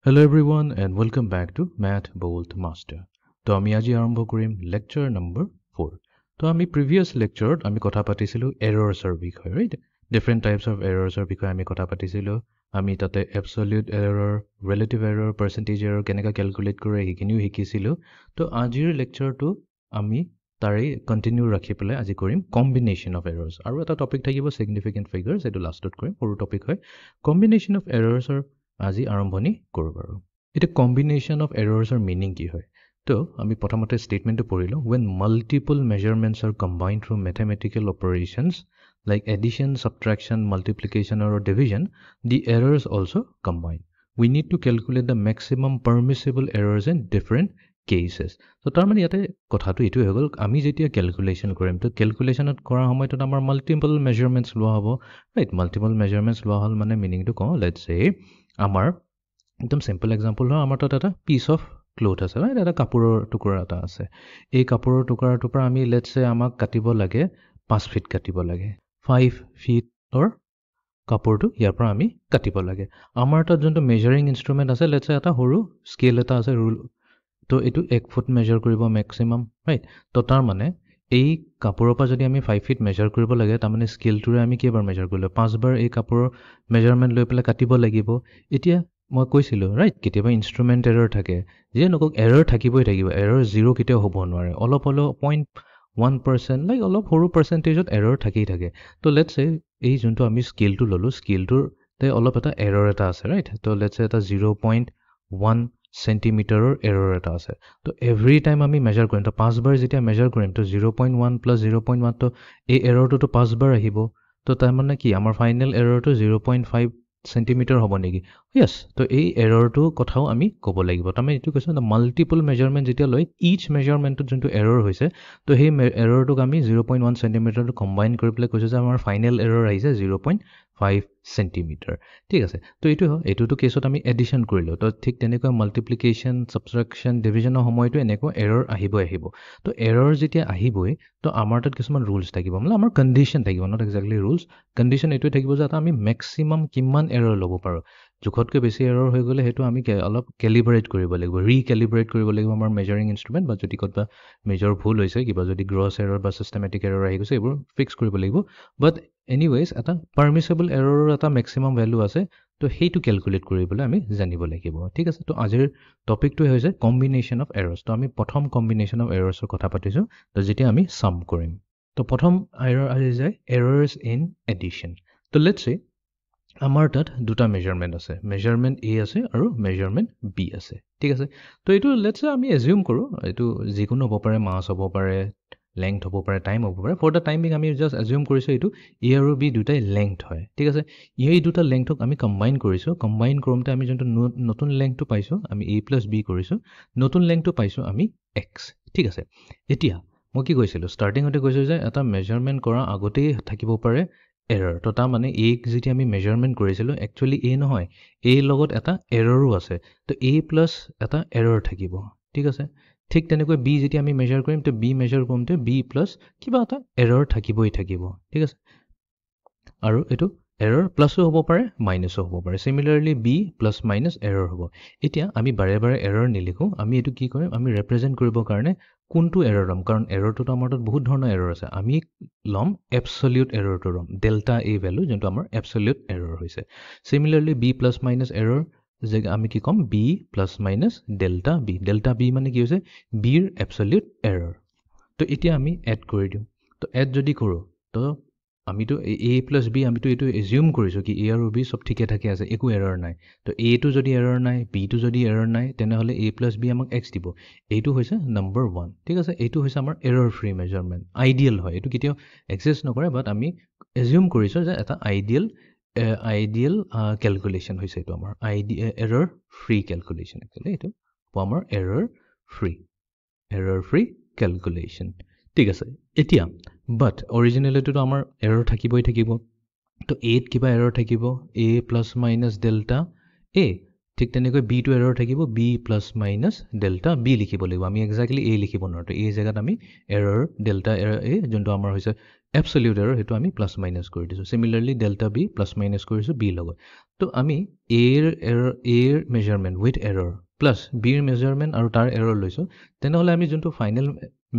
Hello everyone and welcome back to Math Bolt Master. তো আমি আজি আৰম্ভ কৰিম lecture number 4. তো আমি previous lecture আমি কথা পাতিছিলো errors এৰ বিষয়ে, right? Different types of errors এৰ বিষয়ে আমি কথা পাতিছিলো. আমি তাতে absolute error, relative error, percentage error কেনেকা calculate কৰে সেইখিনিও শিকিছিলো. তো আজিৰ lectureটো আমি তাৰে continue ৰাখি পেলাই আজি কৰিম combination of errors. আৰু এটা topic থাকিব significant figures, এইটো লাষ্টত কৰিম, সৰু topic হয়. Combination of errors এৰ আজি আৰম্ভণি কৰোঁ বাৰু এটা কম্বিনেশ্যন অফ এৰৰ্ছৰ মিনিং কি হয় তো আমি প্ৰথমতে ষ্টেটমেণ্টটো পঢ়িলোঁ when multiple measurements are combined through mathematical operations like addition, subtraction, multiplication or division the errors also combine. We need to calculate the maximum permissible errors in different cases. So তাৰ মানে ইয়াতে কথাটো এইটো হৈ গ'ল আমি যেতিয়া ক্যালকুলেশন কৰিম তো ক্যালকুলেশনত কৰা সময়ত আমাৰ মাল্টিপল মেজাৰমেন্টছ লোৱা হ'ব ৰাইট মাল্টিপল মেজাৰমেন্টছ লোৱা হ'ল মানে মিনিংটো কওঁ লেটস সে আমাৰ একদম সিম্পল এক্সাম্পল হয় আমাৰ তাত এটা পিস অফ ক্লথ আছে ৰাইট এটা কাপোৰৰ টুকুৰা এটা আছে এই কাপোৰৰ টুকুৰাটোৰ পৰা আমি লেটস সে আমাক কাটিব লাগে 5 ফিট কাটিব লাগে 5 ফিটৰ কাপোৰটো ইয়াৰ পৰা আমি কাটিব লাগে আমাৰ তাত যোনটো মেজাৰিং ইনস্ট্ৰুমেন্ট আছে লেটস সে এটা সৰু স্কেল এটা আছে ৰুল তো এটো 1 ফুট মেজাৰ কৰিব ম্যাক্সিমাম ৰাইট তো তাৰ মানে এই কাপোৰৰ পৰা যদি আমি 5 ফিট মেজাৰ কৰিব লাগে তাৰ মানে স্কেলটোৰে আমি কেইবাৰ মেজাৰ কৰিলো 5 বাৰ এই কাপোৰৰ মেজাৰমেন্ট লৈ পেলাই কাটিব লাগিব এতিয়া মই কৈছিলো ৰাইট কেতিয়াবা ইনস্ট্ৰুমেন্ট এৰৰ থাকে যে নকক এৰৰ থাকিবই থাকিব এৰৰ জিৰো কেতিয়াও হ'ব নোৱাৰে অলপ হলো 0.1% লাইক অলপ সৰু পাৰ্সেন্টেজত এৰৰ থাকেই থাকে তো লেটস সে এই যোনটো আমি স্কেলটো ললো স্কেলটোৰ তে অলপ এটা এৰৰ এটা আছে ৰাইট তো লেটস সে এটা 0.1 সেন্টিমিটাৰৰ এৰৰ এটা আছে তো এভৰি টাইম আমি মেজাৰ কৰিম তো 5 বাৰ যেতিয়া মেজাৰ কৰিম তো 0.1 প্লাস 0.1 তো এই এৰৰটো তো 5 বাৰ আহিব তো তাৰ মানে কি আমাৰ ফাইনাল এৰৰটো 0.5 সেন্টিমিটাৰ হ'ব নেকি yes তো এই এৰৰটো কথাও আমি ক'ব লাগিব তামে এটো কৈছো না মাল্টিপল মেজাৰমেন্ট যেতিয়া লৈ ইচ মেজাৰমেন্টত যোনটো এৰৰ হৈছে তো সেই এৰৰটোক আমি 0.1 সেন্টিমিটাৰ কম্বাইন কৰি পেলাই কৈছো যে আমাৰ ফাইনাল এৰৰ আহিছে 0.5 সেন্টিমিটাৰ ঠিক আছে তো এটোটো কেছত আমি এডিশন কৰিলো তো ঠিক তেনেকৈ মাল্টিপ্লিকেশন সাবট্ৰাকশন ডিভিজনৰ সময়টো এনেকৈ এৰৰ আহিব তো এৰৰ যেতিয়া আহিবই তো আমাৰ তাত কিছুমান ৰুলছ থাকিব মানে আমাৰ কন্ডিশন থাকিব নট এক্স্যাক্টলি ৰুলছ কন্ডিশন এটো থাকিব যে আমি ম্যাক্সিমাম কিমান এৰৰ ল'ব পাৰো জুখতকৈ বেছি এৰৰ হৈ গলে হেতু আমি অলপ ক্যালিব্ৰেট কৰিব লাগিব ৰিক্যালিব্ৰেট কৰিব লাগিব আমাৰ মেজাৰিং ইনস্ট্ৰুমেন্ট বা যদি কতবা মেজৰ ভুল হৈছে কিবা যদি গ্ৰছ এৰৰ বা সিস্টেমেটিক এৰৰ আহি গৈছে এইবোৰ ফিক্স কৰিব লাগিব বাট এনিৱেজ এটা পাৰমিসিবল এৰৰৰ এটা ম্যাক্সিমাম ভ্যালু আছে তো হেইটো ক্যালকুলেট কৰিবলৈ আমি জানিব লাগিব ঠিক আছে তো আজিৰ টপিকটো হৈছে কম্বিনেশন অফ এৰৰ্ছ তো আমি প্ৰথম কম্বিনেশন অফ এৰৰ্ছৰ কথা পাতিছো তো যেতিয়া আমি সাম কৰিম তো প্ৰথম এৰৰ আহি যায় এৰৰ্ছ ইন এডিশন তো লেটস সে আমাৰ তাত দুটা মেজাৰমেন্ট আছে মেজাৰমেন্ট A আছে আৰু মেজাৰমেন্ট B আছে ঠিক আছে তো এটো লেটস সে আমি এজিউম কৰো এটো যিকোনো হ'ব পাৰে মাস হ'ব পাৰে লেংথ হ'ব পাৰে টাইম হ'ব পাৰে ফৰ দা টাইমিং আমি জাস্ট এজিউম কৰিছো এটো A আৰু B দুটাই লেংথ হয় ঠিক আছে এই দুটা লেংথক আমি কম্বাইন কৰিছো কম্বাইন কৰোমতে আমি যোনটো নতুন লেংথটো পাইছো আমি A + B কৰিছো নতুন লেংথটো পাইছো আমি X ঠিক আছে এতিয়া মই কি কৈছিলো ষ্টাৰ্টিংতে কৈছো যে এটা মেজাৰমেন্ট কৰা আগতেই থাকিব পাৰে এৰৰ তো তা মানে A যেতিয়া আমি মেজাৰমেন্ট কৰিছিলো একচুয়ালি A নহয় A লগত এটা এৰৰো আছে তো A প্লাস এটা এৰৰ থাকিব ঠিক আছে ঠিক তেনেকৈ B যেতিয়া আমি মেজাৰ কৰিম তো B মেজাৰ কৰোমতে B প্লাস কিবা এটা এৰৰ থাকিবই থাকিব ঠিক আছে আৰু এটো এৰৰ প্লাসও হ'ব পাৰে মাইনাসও হ'ব পাৰে সিমিলাৰলি B প্লাস মাইনাস এৰৰ হ'ব এতিয়া আমি বাৰে বাৰে এৰৰ নিলিখো আমি এটো কি কৰিম আমি ৰিপ্ৰেজেন্ট কৰিব কাৰণে কোনটো এৰৰ লম কাৰণ এৰৰটো আমাৰ তাত বহুত ধৰণৰ এৰৰ আছে আমি লম এবসলিউট এৰৰটো লম ডেল্টা A ভ্যালু যোনটো আমাৰ এবসলিউট এৰৰ হৈছে সিমিলাৰলি B প্লাস মাইনাস এৰৰ যে আমি কি কম B plus minus delta B মানে কি হৈছে B ৰ এবসলিউট এৰৰ তো এতিয়া আমি এড কৰি দিম তো এড যদি কৰো তো আমিতো A plus B আমিতো এটো এজিউম কৰিছো কি A আৰু B সব ঠিকে থাকে আছে একো এৰৰ নাই তো A টো যদি এৰৰ নাই B টো যদি এৰৰ নাই তেনে হলে A plus B আমাক X দিব এইটো হৈছে নম্বৰ 1 ঠিক আছে এইটো হৈছে আমাৰ এৰৰ ফ্ৰী মেজাৰমেন্ট আইডিয়াল হয় এটো কিতেও এক্সিষ্ট নকৰে বাট আমি এজিউম কৰিছো যে এটা আইডিয়াল ক্যালকুলেশন হৈছে এটো আমাৰ এৰৰ ফ্ৰী ক্যালকুলেশন একচুয়ালি এটো আমাৰ এৰৰ ফ্ৰী ক্যালকুলেশন ঠিক আছে এতিয়া বাট অৰিজিনালিটো আমাৰ এৰৰ থাকিবই থাকিব তো A ত কিবা এৰৰ থাকিব A plus minus delta A ঠিক তেনেকৈ B টো এৰৰ থাকিব B plus minus delta B লিখিব লাগিব আমি এক্স্যাক্টলি A লিখিব নোৱাৰো তো এই জায়গাত আমি এৰৰ ডেল্টা A যোনটো আমাৰ হৈছে এবসলিউট এৰৰ হেতু আমি প্লাস মাইনাস কৰি দিছো সিমিলাৰলি ডেল্টা বি প্লাস মাইনাস কৰিছো বি লগত তো আমি এৰ মেজাৰমেন্ট উইথ এৰৰ প্লাস বিৰ মেজাৰমেন্ট আৰু তাৰ এৰৰ লৈছো তেনেহলে আমি যোনটো ফাইনেল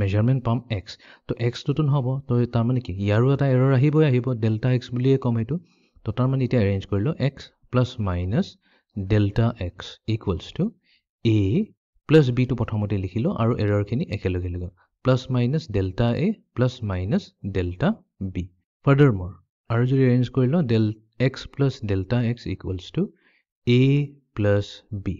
মেজাৰমেন্ট পাম x তো x টো নহব তো তাৰ মানে কি ইয়াৰো এটা এৰৰ আহিব ডেল্টা x বুলিয়ে কম হেতু তো তাৰ মানে এতিয়া এৰেঞ্জ কৰিলো x plus minus delta x equals to a plus b টো প্ৰথমতে লিখিলো আৰু এৰৰখিনি একেলগে লিখো plus minus delta A plus minus delta B. Furthermore, আৰু যদি arrange কৰিলো del x plus delta x equals to A plus B.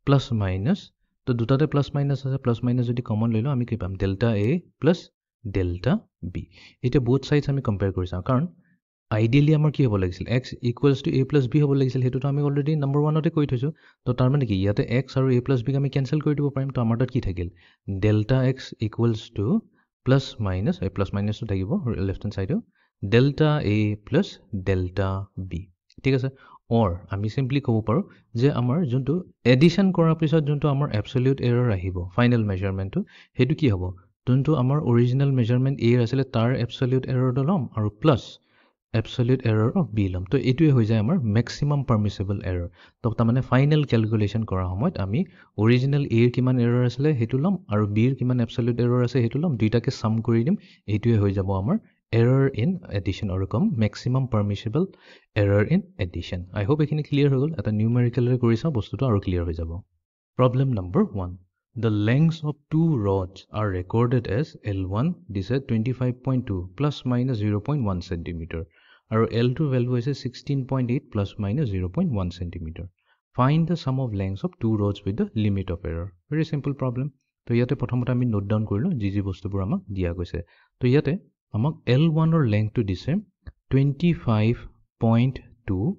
Plus minus, তো দুটাতে plus minus আছে, plus minus যদি common লইলো আমি কি পাম delta A plus delta B. এটা both sides আমি compare কৰি চাওঁ কাৰণ ideally আমাৰ কি হ'ব লাগিছিল x equals to a plus b হ'ব লাগিছিল হেতুটো আমি already number 1 তে কৈ থৈছো তো তাৰ মানে কি ইয়াতে x আৰু a plus b আমি cancel কৰি দিব পাৰিম তো আমাৰ তাত কি থাকিল delta x equals to plus minus a plus minus তো থাকিব left hand side delta a plus delta b ঠিক আছে or আমি simply ক'ব পাৰো যে আমাৰ যোনটো এডিশন কৰাৰ পিছত যোনটো আমাৰ absolute error আহিব ফাইনেল মেজাৰমেন্টটো হেতু কি হ'ব যোনটো আমাৰ অৰিজিনাল মেজাৰমেন্ট a আছিল তাৰ absolute error লম আৰু plus absolute error of b লম তো এটোই হৈ যায় আমাৰ maximum permissible error তো তা মানে ফাইনাল ক্যালকুলেশন কৰা সময়ত আমি অৰিজিনাল a এৰ কিমান এৰৰ আছিল হেতু লম আৰু b এৰ কিমান absolute error আছে হেতু লম দুইটাকে সাম কৰি দিম এটোই হৈ যাব আমাৰ error in addition or maximum permissible error in addition I hope এখিনি ক্লিয়াৰ হৈ গল এটা নিউমেৰিকেল ৰে কৰিছা বস্তুটো আৰু ক্লিয়াৰ হৈ যাব problem number 1 The lengths of two rods are recorded as L1 this is 25.2 plus minus 0.1 centimeter and L2 value is 16.8 plus minus 0.1 centimeter. Find the sum of lengths of two rods with the limit of error. Very simple problem. So yate prothomota ami note down korilo ji bostubur amak dia goise. So yate amak L1 or length to dise 25.2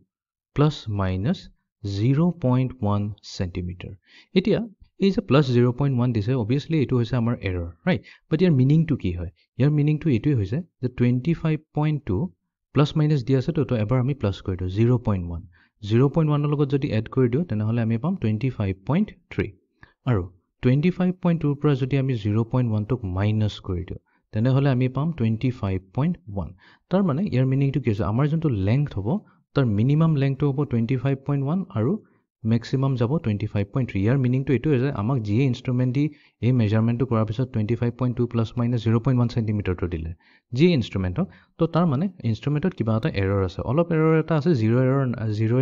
plus minus 0.1 centimeter. Etia is a plus 0.1 this obviously it is our error right but your meaning to ki hoy your meaning to etu hoise the 25.2 plus minus dia ase to ebar ami plus kori do 0.1 0.1 er logot jodi add kori dio tena hole ami pam 25.3 aru 25.2 pra jodi ami 0.1 tok minus kori dio tena hole ami pam 25.1 tar mane your meaning to ki hoise amar jonto length hobo tar minimum length hobo 25.1 aru maximum jabo 25.3 year meaning to এটো যে আমাক G ইনস্ট্ৰুমেন্ট দি এই মেজাৰমেন্টটো কৰাৰ পিছত 25.2 plus minus 0.1 centimetre টো দিলে G ইনস্ট্ৰুমেন্ট তো তাৰ মানে ইনস্ট্ৰুমেন্টত কিবা এটা এৰৰ আছে অলপ এৰৰ এটা আছে জিৰো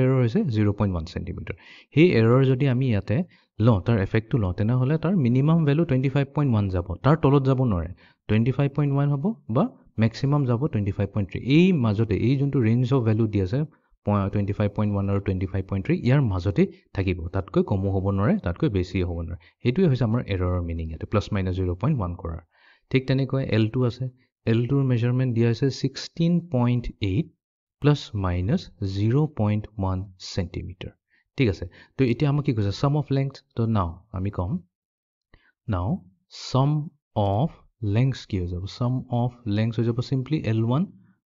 এৰৰ হৈছে 0.1 সেন্টিমিটাৰ সেই এৰৰ যদি আমি ইয়াতে ল তাৰ এফেক্টটো ল তেনে হলে তাৰ মিনিমাম ভ্যালু 25.1 যাব তাৰ তলত যাব নৰে 25.1 হ'ব বা ম্যাক্সিমাম যাব 25.3 এই মাজতে এই যোনটো ৰেঞ্জ অফ ভ্যালু দি আছে 25.1 আৰু 25.3 ইয়াৰ মাজতে থাকিব তাতকৈ কম হ'ব নৰে তাতকৈ বেছি হ'ব নৰে হেতুই হৈছে আমাৰ এৰৰৰ মিনিং এতে প্লাস মাইনাস 0.1 কৰাৰ ঠিক তেনেকৈ L2 আছে L2 ৰ মেজাৰমেন্ট দিয়া আছে 16.8 প্লাস মাইনাস 0.1 সেন্টিমিটাৰ ঠিক আছে তো এতিয়া আমাক কি কৈছে sum of length তো নাও আমি কম নাও sum of lengths কি হৈ যাব sum of lengths হৈ যাব simply L1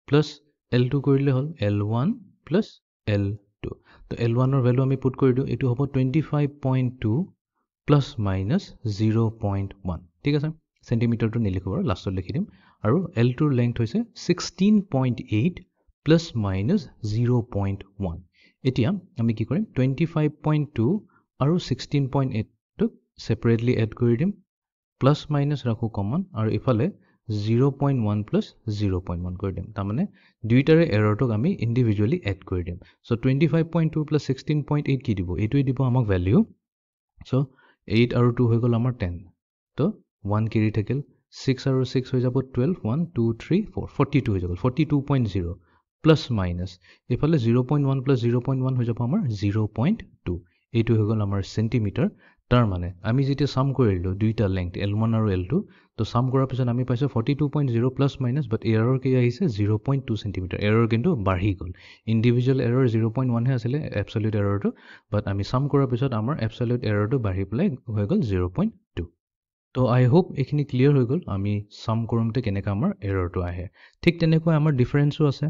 plus L2 কৰিলে হ'ল L1 plus L2 তো L1 or value আমি put কৰি দিও এটো হ'ব 25.2 plus minus 0.1 ঠিক আছে সেন্টিমিটাৰ টো নিলিখো আৰু লাষ্টত লিখি দিম আৰু L2 ৰ লেংথ হৈছে 16.8 plus minus 0.1 এতিয়া আমি কি কৰিম 25.2 আৰু 16.8 টো সেপাৰেটলি এড কৰি দিম প্লাস মাইনাস ৰাখো কমন আৰু ইফালে 0.1 plus 0.1 কৰি দিম তাৰ মানে দুইটাৰে এৰৰটোক আমি ইন্ডিভিজুয়ালি এড কৰি দিম সো 25.2 plus 16.8 কি দিব এটোই দিব আমাক ভ্যালু সো 8 আৰু 2 হৈ গল আমাৰ 10 তো 1 কেৰি থাকিল 6 আৰু 6 হৈ যাব 12 1 2 3 4 42 হৈ যাব 42.0 প্লাস মাইনাস ইফালে 0.1 plus 0.1 হৈ যাব আমাৰ 0.2 এটো হৈ গল আমাৰ সেন্টিমিটাৰ তাৰ মানে আমি যেটা সাম কৰিলো দুইটা লেংথ L1 আৰু L2 তো সাম কৰাৰ পিছত আমি পাইছো 42.0 প্লাস মাইনাস বাট এৰৰ কি আহিছে 0.2 সেন্টিমিটাৰ এৰৰ কিন্তু বাঢ়ি গল ইন্ডিভিজুয়াল এৰৰ 0.1 হে আছিল এবসলিউট এৰৰটো বাট আমি সাম কৰাৰ পিছত আমাৰ এবসলিউট এৰৰটো বাঢ়ি পেলাই হৈ গল 0.2 তো আই হোপ এখিনি ক্লিয়াৰ হৈ গল আমি সাম কৰোমতে কেনেকা আমাৰ এৰৰটো আহে ঠিক তেনেকৈ আমাৰ ডিফাৰেন্সও আছে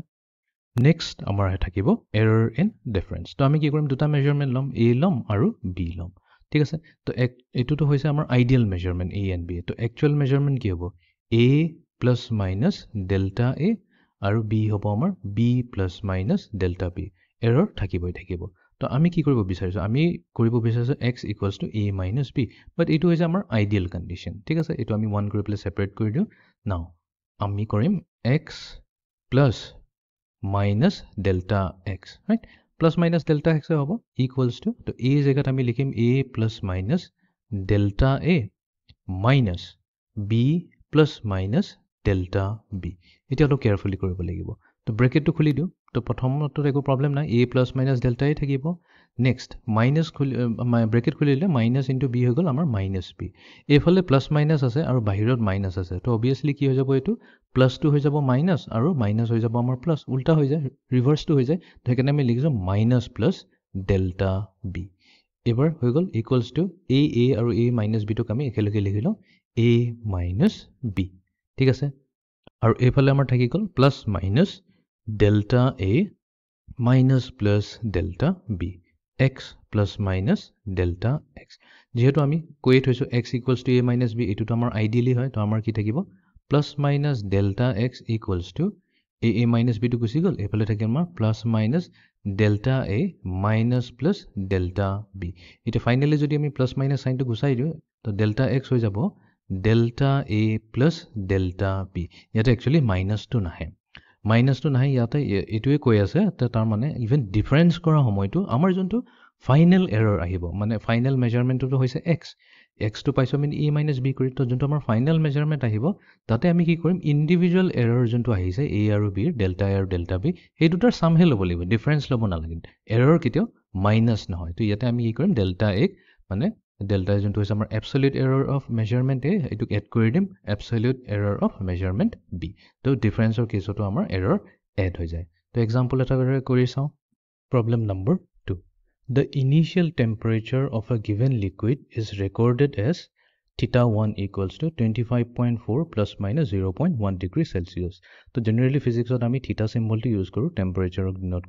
নেক্সট আমাৰ থাকিব এৰৰ ইন ডিফাৰেন্স তো আমি কি কৰিম দুটা মেজাৰমেন্ট লম a লম আৰু b লম ঠিক আছে তো এটো তো হৈছে আমাৰ ideal measurement a and b তো একচুয়াল মেজাৰমেন্ট কি হ'ব a plus minus delta A আৰু বি হ'ব আমাৰ B plus minus delta B error থাকিবই থাকিব তো আমি কি কৰিব বিচাৰিছোঁ আমি কৰিব বিচাৰিছোঁ x equals to a minus B but এইটো হৈছে আমাৰ আইডিয়েল কণ্ডিশ্যন ঠিক আছে এইটো আমি 1 কৰি পেলাই ছেপাৰেট কৰি দিওঁ নাও আমি কৰিম x plus minus delta X right plus minus delta X হ'ব ইকুৱেলছ টু তো এই জেগাত আমি লিখিম a plus minus delta A minus B plus minus delta B এতিয়া অলপ কেয়াৰফুলি কৰিব লাগিব তো ব্ৰেকেটটো খুলি দিওঁ তো প্ৰথমটোত একো প্ৰব্লেম নাই a প্লাছ মাইনাছ ডেল্টাই থাকিব নেক্সট মাইনাছ ব্ৰেকেট খুলিলে মাইনাছ ইনটু বি হৈ গ'ল আমাৰ মাইনাছ বি এইফালে প্লাছ মাইনাছ আছে আৰু বাহিৰত মাইনাছ আছে তো অবভিয়াছলি কি হৈ যাব এইটো প্লাছটো হৈ যাব মাইনাছ আৰু মাইনাছ হৈ যাব আমাৰ প্লাছ উল্টা হৈ যায় ৰিভাৰ্ছটো হৈ যায় তো সেইকাৰণে আমি লিখিছোঁ মাইনাছ প্লাছ ডেল্টা বি এবাৰ হৈ গ'ল ইকুৱেলছ টু এ আৰু এ মাইনাছ বিটোক আমি একেলগে লিখি লওঁ এ মাইনাছ বি ঠিক আছে আৰু এইফালে আমাৰ থাকি গ'ল plus minus delta A minus plus delta B X plus minus delta X যিহেতু আমি কৈয়ে থৈছোঁ X equals to A minus B এইটোতো আমাৰ আইডিয়েলি হয় তো আমাৰ কি থাকিব plus minus delta x equals to A minus বিটো গুচি গ'ল এইফালে থাকিল আমাৰ plus minus delta A minus plus delta B এতিয়া ফাইনেলি যদি আমি প্লাছ মাইনাছ চাইনটো গুচাই দিওঁ তো ডেল্টা এক্স হৈ যাব delta A plus delta B ইয়াতে একচুৱেলি মাইনাছটো নাহে ইয়াতে এইটোৱে কৈ আছে তাৰ মানে ইভেন ডিফাৰেঞ্চ কৰা সময়টো আমাৰ যোনটো ফাইনেল এৰৰ আহিব মানে ফাইনেল মেজাৰমেণ্টটো হৈছে এক্সটো পাইছোঁ আমি এ মাইনাছ বি কৰি তো যোনটো আমাৰ ফাইনেল মেজাৰমেণ্ট আহিব তাতে আমি কি কৰিম ইণ্ডিভিজুৱেল এৰৰ যোনটো আহিছে এ আৰু বিৰ ডেল্টা এ আৰু ডেল্টা বি সেই দুটাৰ চামহে ল'ব লাগিব ডিফাৰেঞ্চ ল'ব নালাগে এৰৰ কেতিয়াও মাইনাছ নহয় তো ইয়াতে আমি কি কৰিম ডেল্টা এক মানে ডেল্টা যোনটো হৈছে আমাৰ এবছলিউট এৰৰ অফ মেজাৰমেণ্ট এ এইটোক এড কৰি দিম এবছলিউট এৰৰ অফ মেজাৰমেণ্ট বি তো ডিফাৰেঞ্চৰ কেছতো আমাৰ এৰৰ এড হৈ যায় তো এক্সাম্পল এটা কৰি চাওঁ problem number 2 The initial temperature of a given liquid is recorded as θ1 equals to 25.4 plus minus 0.1 degree Celsius. তো generally physics ত আমি θ চিম্বলটো ইউজ কৰোঁ টেম্পাৰেচাৰক ডিনোট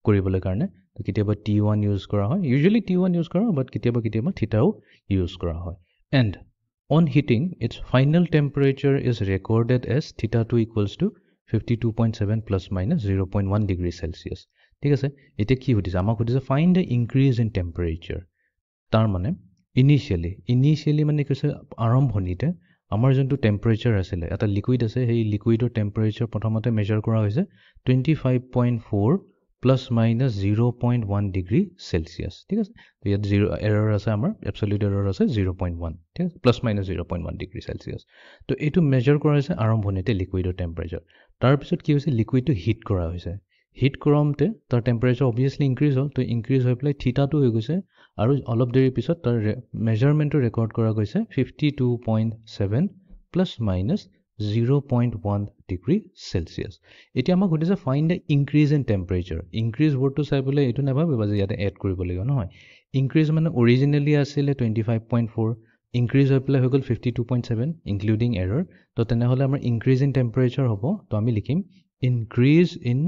কৰিবলৈ কাৰণে তো কেতিয়াবা T1 ইউজ কৰা হয় ইউজুৱেলি T1 ইউজ কৰা হয় বাট কেতিয়াবা θও ইউজ কৰা হয় and on heating its final temperature is recorded as θ2 equals to 52.7 plus minus 0.1 degree Celsius. ঠিক আছে এতিয়া কি সুধিছে আমাক সুধিছে find the increase in temperature তাৰ মানে ইনিচিয়েলি মানে কৈছে আৰম্ভণিতে আমাৰ যোনটো টেম্পাৰেচাৰ আছিলে এটা লিকুইড আছে সেই লিকুইডৰ টেম্পাৰেচাৰ প্ৰথমতে মেজাৰ কৰা হৈছে 25.4 প্লাছ মাইনাছ 0.1 ডিগ্ৰী চেলচিয়াছ ঠিক আছে তো ইয়াত এৰৰ আছে আমাৰ এবছলিউট এৰৰ আছে 0.1 ঠিক আছে প্লাছ মাইনাছ 0.1 ডিগ্ৰী চেলচিয়াছ তো এইটো মেজাৰ কৰা হৈছে আৰম্ভণিতে লিকুইডৰ টেম্পাৰেচাৰ তাৰপিছত কি হৈছে লিকুইডটো হিট কৰা হৈছে হিট কৰাওঁতে তাৰ টেম্পাৰেচাৰ অবভিয়াছলি ইনক্ৰিজ হ'ল তো ইনক্ৰিজ হৈ পেলাই থিটাটো হৈ গৈছে আৰু অলপ দেৰিৰ পিছত তাৰ মেজাৰমেণ্টটো ৰেকৰ্ড কৰা গৈছে 52.7 প্লাছ মাইনাছ 0.1 ডিগ্ৰী চেলচিয়াছ এতিয়া আমাক সুধিছে find the increase in temperature increase ৱৰ্ডটো চাই পেলাই এইটো নাভাবিবা যে ইয়াতে এড কৰিব লাগিব নহয় ইনক্ৰিজ মানে অৰিজিনেলি আছিলে 25.4 ইনক্ৰিজ হৈ পেলাই হৈ গ'ল 52.7 ইনক্লুডিং এৰৰ তো তেনেহ'লে আমাৰ ইনক্ৰিজ ইন টেম্পাৰেচাৰ হ'ব তো আমি লিখিম increase in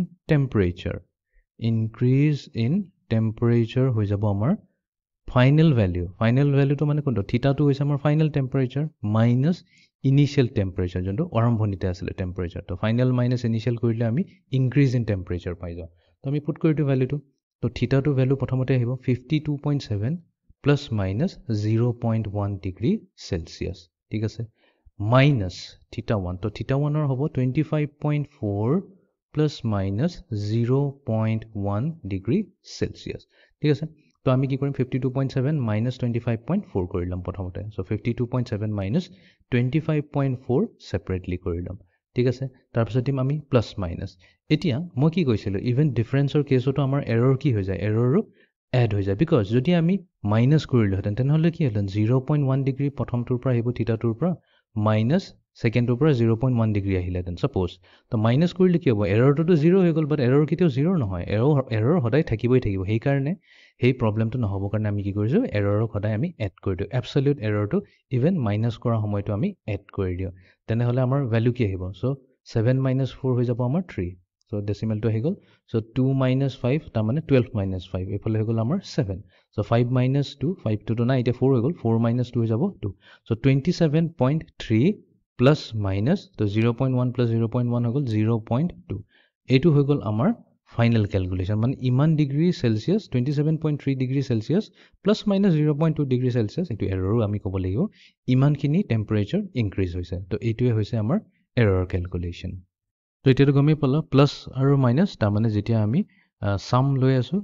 temperature হৈ যাব আমাৰ ফাইনেল ভ্যালুটো মানে কোনটো থিটাটো হৈছে আমাৰ ফাইনেল টেম্পাৰেচাৰ মাইনাছ ইনিশিয়েল টেম্পাৰেচাৰ যোনটো আৰম্ভণিতে আছিলে টেম্পাৰেচাৰ তো ফাইনেল মাইনাছ ইনিশিয়েল কৰিলে আমি ইনক্ৰিজ ইন টেম্পাৰেচাৰ পাই যাওঁ তো আমি পুট কৰি দিওঁ ভ্যালুটো তো থিটাটো ভ্যালু প্ৰথমতে আহিব 52.7 প্লাছ মাইনাছ 0.1 ডিগ্ৰী চেলচিয়াছ ঠিক আছে minus θ1 তো θ1 হ'ব 25.4 plus minus 0.1 degree Celsius ঠিক আছে তো আমি কি কৰিম 52.7 minus 25.4 কৰি লম প্ৰথমতে সো 52.7 minus 25.4 সেপাৰেটলি কৰি লম ঠিক আছে তাৰপিছত দিম আমি প্লাছ মাইনাছ এতিয়া মই কি কৈছিলো ইভেন ডিফাৰেন্সৰ কেছতো আমাৰ এৰৰ কি হৈ যায় এৰৰো এড হৈ যায় বিকজ যদি আমি মাইনাছ কৰিলোহেঁতেন তেনেহ'লে কি হ'লেন 0.1 ডিগ্ৰী প্ৰথমটোৰ পৰা আহিব থিটাটোৰ পৰা মাইনাছ সেকেন্ডৰ পৰা 0.1 ডিগ্ৰী আহিলেতেন সাপোজ তো মাইনাছ কৰিলে কি হ'ব এৰৰটো 0 হৈ গ'ল বাট এৰৰ কেতিয়াও 0 নহয় এৰৰ সদায় থাকিবই থাকিব সেই কাৰণে সেই প্ৰবলেমটো নহ'ব কাৰণে আমি কি কৰিছো এৰৰক সদায় আমি এড কৰি দিওঁ এবছলিউট এৰৰটো ইভেন মাইনাছ কৰা সময়টো আমি এড কৰি দিওঁ তেনেহ'লে আমাৰ ভ্যালু কি আহিব সো 7 - 4 হৈ যাব আমাৰ 3 সো ডেসিমেলটো আহি গ'ল সো 2 - 5 তাৰ মানে 12 - 5 এফালে হৈ গ'ল আমাৰ 7 সো 5 - 2 5 to 2 না এটা 4 হৈ গ'ল 4 - 2 হৈ যাব 2 সো 27.3 প্লাছ মাইনাছ তো 0.1 প্লাছ 0.1 হৈ গ'ল 0.2 এইটো হৈ গ'ল আমাৰ ফাইনেল ক্যালকুলেশন মানে ইমান degree Celsius 27.3 degree Celsius plus minus 0.2 degree Celsius এইটো এৰৰো আমি ক'ব লাগিব ইমানখিনি টেম্পাৰেচাৰ ইনক্ৰিজ হৈছে তো এইটোৱে হৈছে আমাৰ এৰৰ ক্যালকুলেশন তো এতিয়াটো গমেই পালা প্লাছ আৰু মাইনাছ তাৰ মানে যেতিয়া আমি সাম লৈ আছো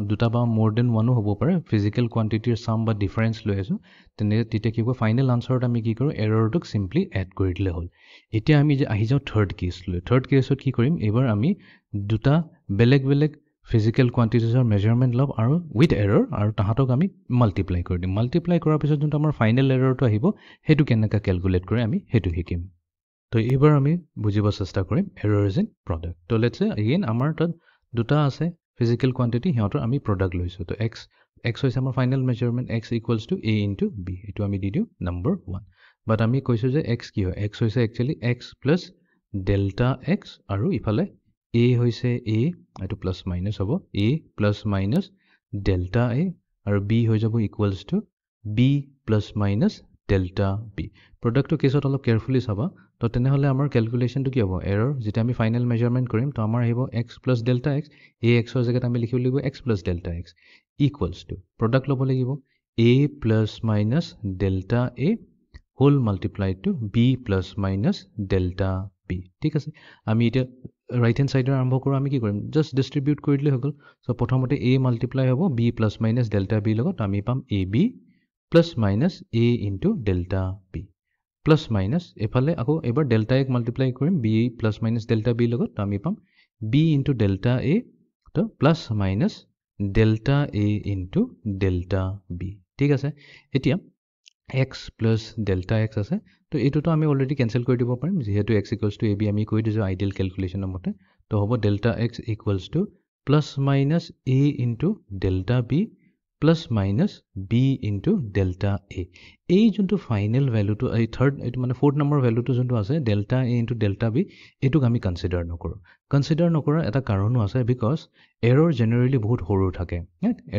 দুটা বা মোৰ দেন ওৱানো হ'ব পাৰে ফিজিক্যাল কোৱান্টিটিৰ সাম বা ডিফাৰেন্স লৈ আছো তেনে তেতিয়া কি হ'ব ফাইনেল আনসাৰত আমি কি কৰোঁ এৰৰটোক সিম্পলি এড কৰি দিলে হ'ল এতিয়া আমি যে আহি যাওঁ থাৰ্ড কেছ লৈ থাৰ্ড কেছত কি কৰিম এবাৰ আমি দুটা বেলেগ ফিজিক্যাল কোৱান্টিটিজৰ মেজাৰমেন্ট লব আৰু উইথ এৰৰ আৰু তাহাঁতক আমি মাল্টিপ্লাই কৰি দিম মাল্টিপ্লাই কৰাৰ পিছত যোনটো আমাৰ ফাইনেল এৰৰটো আহিব সেইটো কেনেকৈ ক্যালকুলেট কৰে আমি সেইটো শিকিম তো এইবাৰ আমি বুজিব চেষ্টা কৰিম এৰৰছ ইন প্ৰডাক্ট তো লেটছ সে এগেইন আমাৰ তাত দুটা আছে ফিজিক্যাল কোৱান্টিটি হিহঁতৰ আমি প্ৰডাক্ট লৈছো তো x হৈছে আমাৰ final measurement x equals to a into b এইটো আমি দি দিওঁ নম্বৰ 1 বাট আমি কৈছো যে x কি হয় x হৈছে actually x plus delta x আৰু ইফালে a হৈছে a এটো প্লাছ মাইনাছ হ'ব a plus minus delta a আৰু b হৈ যাব equals to b plus minus delta b প্ৰডাক্টটো কেছত অলপ কেয়াৰফুলি চাবা তো তেনেহলে আমাৰ ক্যালকুলেশনটো কি হ'ব এৰৰ যেটা আমি ফাইনেল মেজাৰমেন্ট কৰিম তো আমাৰ আহিব x plus delta x a x ৰ জায়গাত আমি লিখিব লাগিব x plus delta x equals to product ল'ব লাগিব a plus minus delta a whole multiplied to b plus minus delta b ঠিক আছে আমি এটা ৰাইট হ্যান্ড সাইডৰ আৰম্ভ কৰোঁ আমি কি কৰিম জাস্ট ডিস্ট্ৰিবিউট কৰি দিলে হৈ গ'ল সো প্ৰথমতে a মাল্টিপ্লাই হ'ব b plus minus delta b লগত আমি পাম ab plus minus a into delta b plus minus এফালে আকৌ এবাৰ ডেল্টা a মাল্টিপ্লাই কৰিম b plus minus delta b লগত আমি পাম b ইনটু ডেল্টা a তো plus minus delta a into delta b ঠিক আছে এতিয়া x প্লাছ ডেল্টা x আছে তো এইটোতো আমি অলৰেডি কেনসেল কৰি দিব পাৰিম যেহেতু x ইকুৱেলছ টু ab আমি কৈ দিছো আইডিয়েল ক্যালকুলেশনৰ মতে তো হ'ব delta x equals to plus minus a into delta b plus minus b into delta a এই যোনটো ফাইনেল ভ্যালুটো এই থাৰ্ড এইটো মানে ফোৰ্থ নম্বৰ ভ্যালুটো যোনটো আছে delta a into delta b এটোক আমি কনসিডাৰ নকৰো কনসিডাৰ নকৰাৰ এটা কাৰণো আছে বিকজ এৰৰ জেনাৰেলি বহুত সৰু থাকে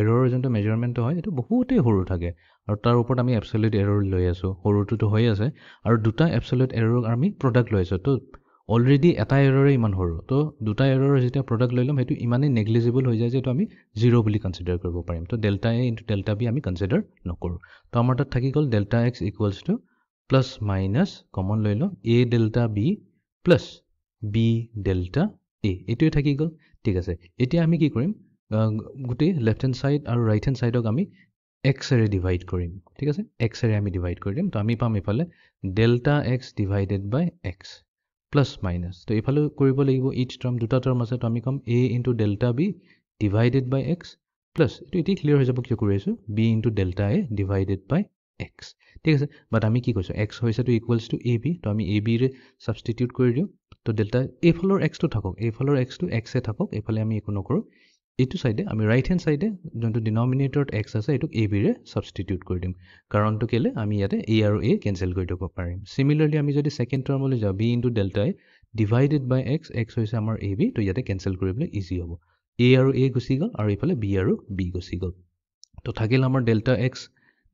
এৰৰ যোনটো মেজাৰমেন্ট হয় এটো বহুতেই সৰু থাকে আৰু তাৰ ওপৰত আমি এবসলিউট এৰৰ লৈ আছো সৰুটোটো হৈ আছে আৰু দুটা এবসলিউট এৰৰ আমি প্ৰডাক্ট লৈ আছো তো অলৰেডি এটা এৰৰে ইমান সৰু তো দুটা এৰৰ যেতিয়া প্ৰডাক্ট লৈ লম হেতু ইমানে নেগলিজিবল হৈ যায় যে তো আমি জিৰো বুলি কনসিডাৰ কৰিব পাৰিম তো delta a into delta b আমি কনসিডাৰ নকৰো তো আমাৰ তাত থাকি গল delta x equals to plus minus common লৈ ল a delta b plus b delta a এটোই থাকি গল ঠিক আছে এতিয়া আমি কি কৰিম গুটি লেফট হ্যান্ড সাইড আৰু ৰাইট হ্যান্ড সাইডক আমি x এৰে ডিভাইড কৰিম ঠিক আছে x এৰে আমি ডিভাইড কৰি দিম তো আমি পাম ইফালে delta x divided by x plus minus তো ইফালে কৰিব লাগিব ইচ টাৰ্ম দুটা টাৰ্ম আছে তো আমি কম a into delta b divided by x plus এটো এটি ক্লিয়াৰ হৈ যাব কি কৰি আছো b into delta a divided by x ঠিক আছে বাট আমি কি কৈছো x হৈছে তো ইকুৱেলছ টু ab তো আমি ab ৰে সাবস্টিটিউট কৰি দিও তো ডেল্টা a ফলৰ x টো থাকক a ফলৰ x টো x এ থাকক এফালে আমি একো নকৰো এইটো সাইডে আমি ৰাইট হ্যান্ড সাইডে যোনটো ডিনোমিনেটৰত x আছে এটোক ab ৰে সাবস্টিটিউট কৰি দিম কাৰণটো কেলে আমি ইয়াতে a আৰু a কেনসেল কৰি দিব পাৰিম সিমিলাৰলি আমি যদি সেকেন্ড টাৰ্মলৈ যাও b into delta a divided by x x হৈছে আমাৰ ab তো ইয়াতে কেনসেল কৰিবলৈ ইজি হ'ব a আৰু a গুচি গল আৰু ইফালে b আৰু b গুচি গল তো থাকিল আমাৰ delta x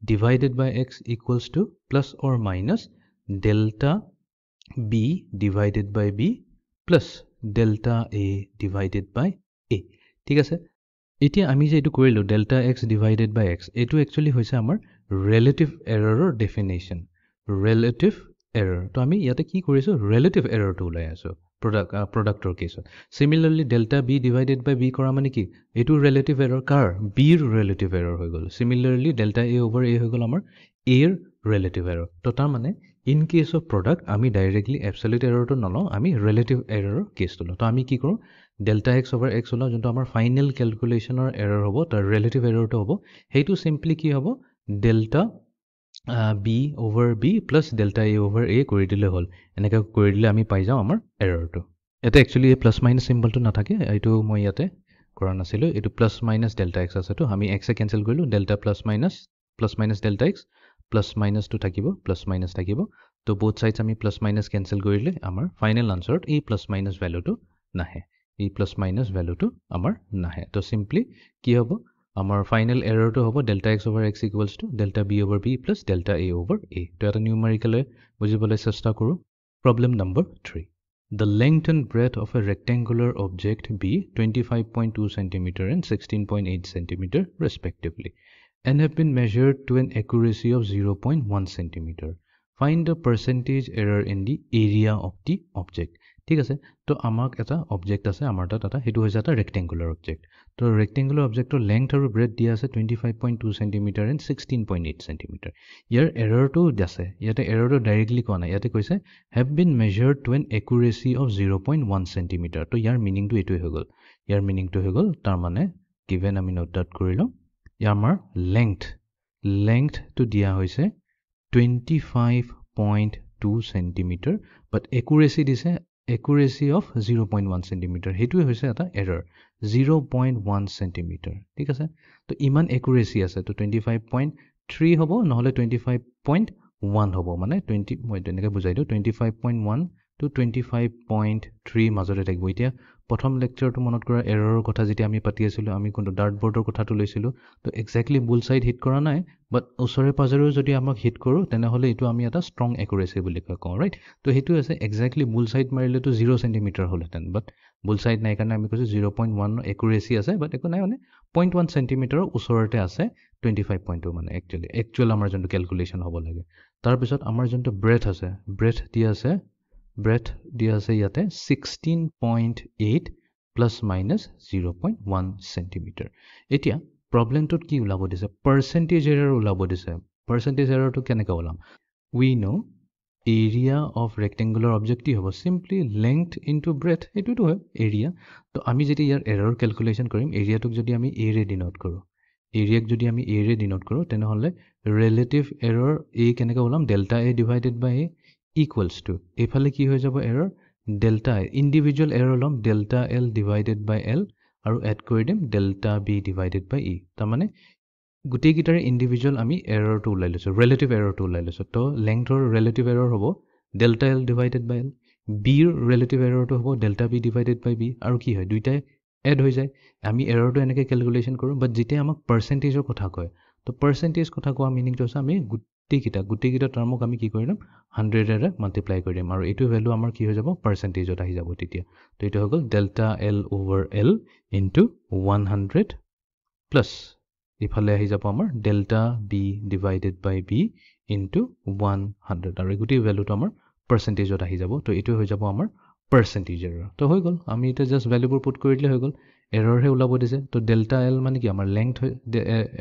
divided by x equals to plus or minus delta b divided by b plus delta a divided by a ঠিক আছে এতিয়া আমি যে এটো কৰিলো delta x divided by x এটো একচুয়ালি হৈছে আমাৰ ৰিলেটিভ এৰৰৰ ডেফিনেশন ৰিলেটিভ এৰৰ তো আমি ইয়াতে কি কৰিছো ৰিলেটিভ এৰৰটো ওলাই আছো প্ৰডাক্টৰ কেছত সিমিলাৰলি delta b divided by b কৰা মানে কি এটো ৰিলেটিভ এৰৰ কাৰ b ৰ ৰিলেটিভ এৰৰ হৈ গল সিমিলাৰলি ডেল্টা a ওভাৰ a হৈ গল আমাৰ a ৰ ৰিলেটিভ এৰৰ তো তাৰ মানে ইন কেস অফ প্ৰডাক্ট আমি ডাইৰেক্টলি এবসলিউট এৰৰটো নলও আমি ৰিলেটিভ এৰৰৰ কেছটো লও তো আমি কি কৰো ডেল্টা x over x হলো যোনটো আমাৰ ফাইনেল ক্যালকুলেশনৰ এৰৰ হ'ব তাৰ ৰিলেটিভ এৰৰটো হ'ব হেতু সিম্পলি কি হ'ব delta b over b plus delta a over a কৰি দিলে হ'ল এনেকা কৰি দিলে আমি পাই যাও আমাৰ এৰৰটো এটা একচুয়ালি এই প্লাস মাইনাস সিম্বলটো নাথাকে এইটো মই ইয়াতে কৰা নাছিলো এটো প্লাস মাইনাস ডেল্টা x আছে তো আমি x এ কেনসেল কৰিলো delta plus minus delta x plus minus টু থাকিব প্লাস মাইনাস থাকিব তো both sides আমি প্লাস মাইনাস কেনসেল কৰিলে আমাৰ ফাইনেল আনসাৰত এই প্লাস মাইনাস ভ্যালুটো নাহে এই প্লাস মাইনাস ভ্যালুটো আমাৰ নাহে তো সিম্পলি কি হ'ব আমাৰ ফাইনেল এৰৰটো হ'ব delta x over x equals to delta B over B plus delta A over A তো এটা নিউমাৰিকেলে বুজিবলৈ চেষ্টা কৰোঁ problem number 3 The length and breadth of a rectangular object be 25.2 cm and 16.8 cm respectively and have been measured to an accuracy of 0.1 cm. Find the percentage error in the area of the object. ঠিক আছে তো আমাক এটা object আছে আমাৰ তাত এটা হেতু হৈছে এটা ৰেক্টেংগুলাৰ অবজেক্ট তো ৰেক্টেংগুলাৰ অবজেক্টৰ লেংথ আৰু ব্ৰেডথ দিয়া আছে 25.2 cm and 16.8 cm ইয়াৰ এৰৰটো আছে ইয়াতে এৰৰটো ডাইৰেক্টলি কোৱা নাই ইয়াতে কৈছে have been measured to an accuracy of 0.1 cm তো ইয়াৰ মিনিংটো এইটোৱে হৈ গ'ল ইয়াৰ মিনিংটো হৈ গ'ল তাৰ মানে given আমি নোট ডাউন কৰি লওঁ ইয়াৰ আমাৰ লেংথটো দিয়া হৈছে 25.2 cm but accuracy দিছে accuracy of 0.1 cm হেতুৱে হৈছে এটা এৰৰ 0.1 cm ঠিক আছে তো ইমান accuracy আছে তো 25.3 হ'ব নহলে 25.1 হ'ব মানে 20 মই তেনেকৈ বুজাই দিওঁ 25.1 to 25.3 মাজতে থাকিব এতিয়া প্ৰথম লেকচাৰটো মনত কৰা এৰৰৰ কথা যেতিয়া আমি পাতি আছিলোঁ আমি কোনটো ডাৰ্ট বৰ্ডৰ কথাটো লৈছিলোঁ তো এক্স্যাক্টলি বুল সাইড হিট কৰা নাই বাট ওচৰে পাজৰেও যদি আমাক হিট কৰোঁ তেনেহ'লে এইটো আমি এটা ষ্ট্ৰং একুৰেচি বুলি কওঁ ৰাইট তো সেইটো আছে এক্স্যাক্টলি বুল সাইড মাৰিলেতো 0 cm হ'লহেঁতেন বাট বুল সাইড নাই কাৰণে আমি কৈছোঁ 0.1 একুৰেচি আছে বাট একো নাই মানে 0.1 cm ওচৰতে আছে 25.2 মানে একচুৱেল আমাৰ যোনটো কেলকুলেশ্যন হ'ব লাগে তাৰপিছত আমাৰ যোনটো ব্ৰেথ আছে ব্ৰেথ দিয়া আছে ইয়াতে 16.8 প্লাছ মাইনাছ 0.1 cm এতিয়া প্ৰব্লেমটোত কি ওলাব দিছে পাৰ্চেণ্টেজ এৰৰ ওলাব দিছে পাৰ্চেণ্টেজ এৰৰটো কেনেকৈ ওলাম we know area of rectangular object কি হ'ব চিম্পলি লেংথ ইনটু ব্ৰেথ এইটোতো হয় এৰিয়া তো আমি যেতিয়া ইয়াৰ এৰৰ কেলকুলেশ্যন কৰিম এৰিয়াটোক যদি আমি এৰে ডিনোট কৰোঁ এৰিয়াক যদি আমি এৰে ডিনোট কৰোঁ তেনেহ'লে ৰিলেটিভ এৰৰ এ কেনেকৈ ওলাম delta A divided by A equals to এইফালে কি হৈ যাব এৰৰ ডেল্টা ইণ্ডিভিজুৱেল এৰৰ ল'ম delta L divided by L আৰু এড কৰি দিম ডেল্টা বি ডিভাইডেড বাই ই তাৰমানে গোটেইকেইটাৰে ইণ্ডিভিজুৱেল আমি এৰৰটো ওলাই লৈছোঁ ৰিলেটিভ এৰৰটো ওলাই লৈছোঁ তো লেংথৰ ৰিলেটিভ এৰৰ হ'ব delta L divided by L বিৰ ৰিলেটিভ এৰৰটো হ'ব delta B divided by B আৰু কি হয় দুইটাই এড হৈ যায় আমি এৰৰটো এনেকৈ কেলকুলেশ্যন কৰোঁ বাট যেতিয়া আমাক পাৰ্চেণ্টেজৰ কথা কয় তো পাৰ্চেণ্টেজ কথা কোৱা মিনিংটো হৈছে আমি গোটেইকেইটা টাৰ্মক আমি কি কৰি দিম 100এৰে মাল্টিপ্লাই কৰি দিম আৰু এইটো ভেলু আমাৰ কি হৈ যাব পাৰ্চেণ্টেজত আহি যাব তেতিয়া তো এইটো হৈ গ'ল delta L over L into 100 plus ইফালে আহি যাব আমাৰ delta B divided by b into 100 আৰু এই গোটেই ভেলুটো আমাৰ পাৰ্চেণ্টেজত আহি যাব তো এইটো হৈ যাব আমাৰ পাৰ্চেণ্টেজ এৰৰ তো হৈ গ'ল আমি এতিয়া জাষ্ট ভেলুবোৰ পুট কৰি দিলে হৈ গ'ল এৰৰহে ওলাব দিছে তো ডেল্টা এল মানে কি আমাৰ লেংথ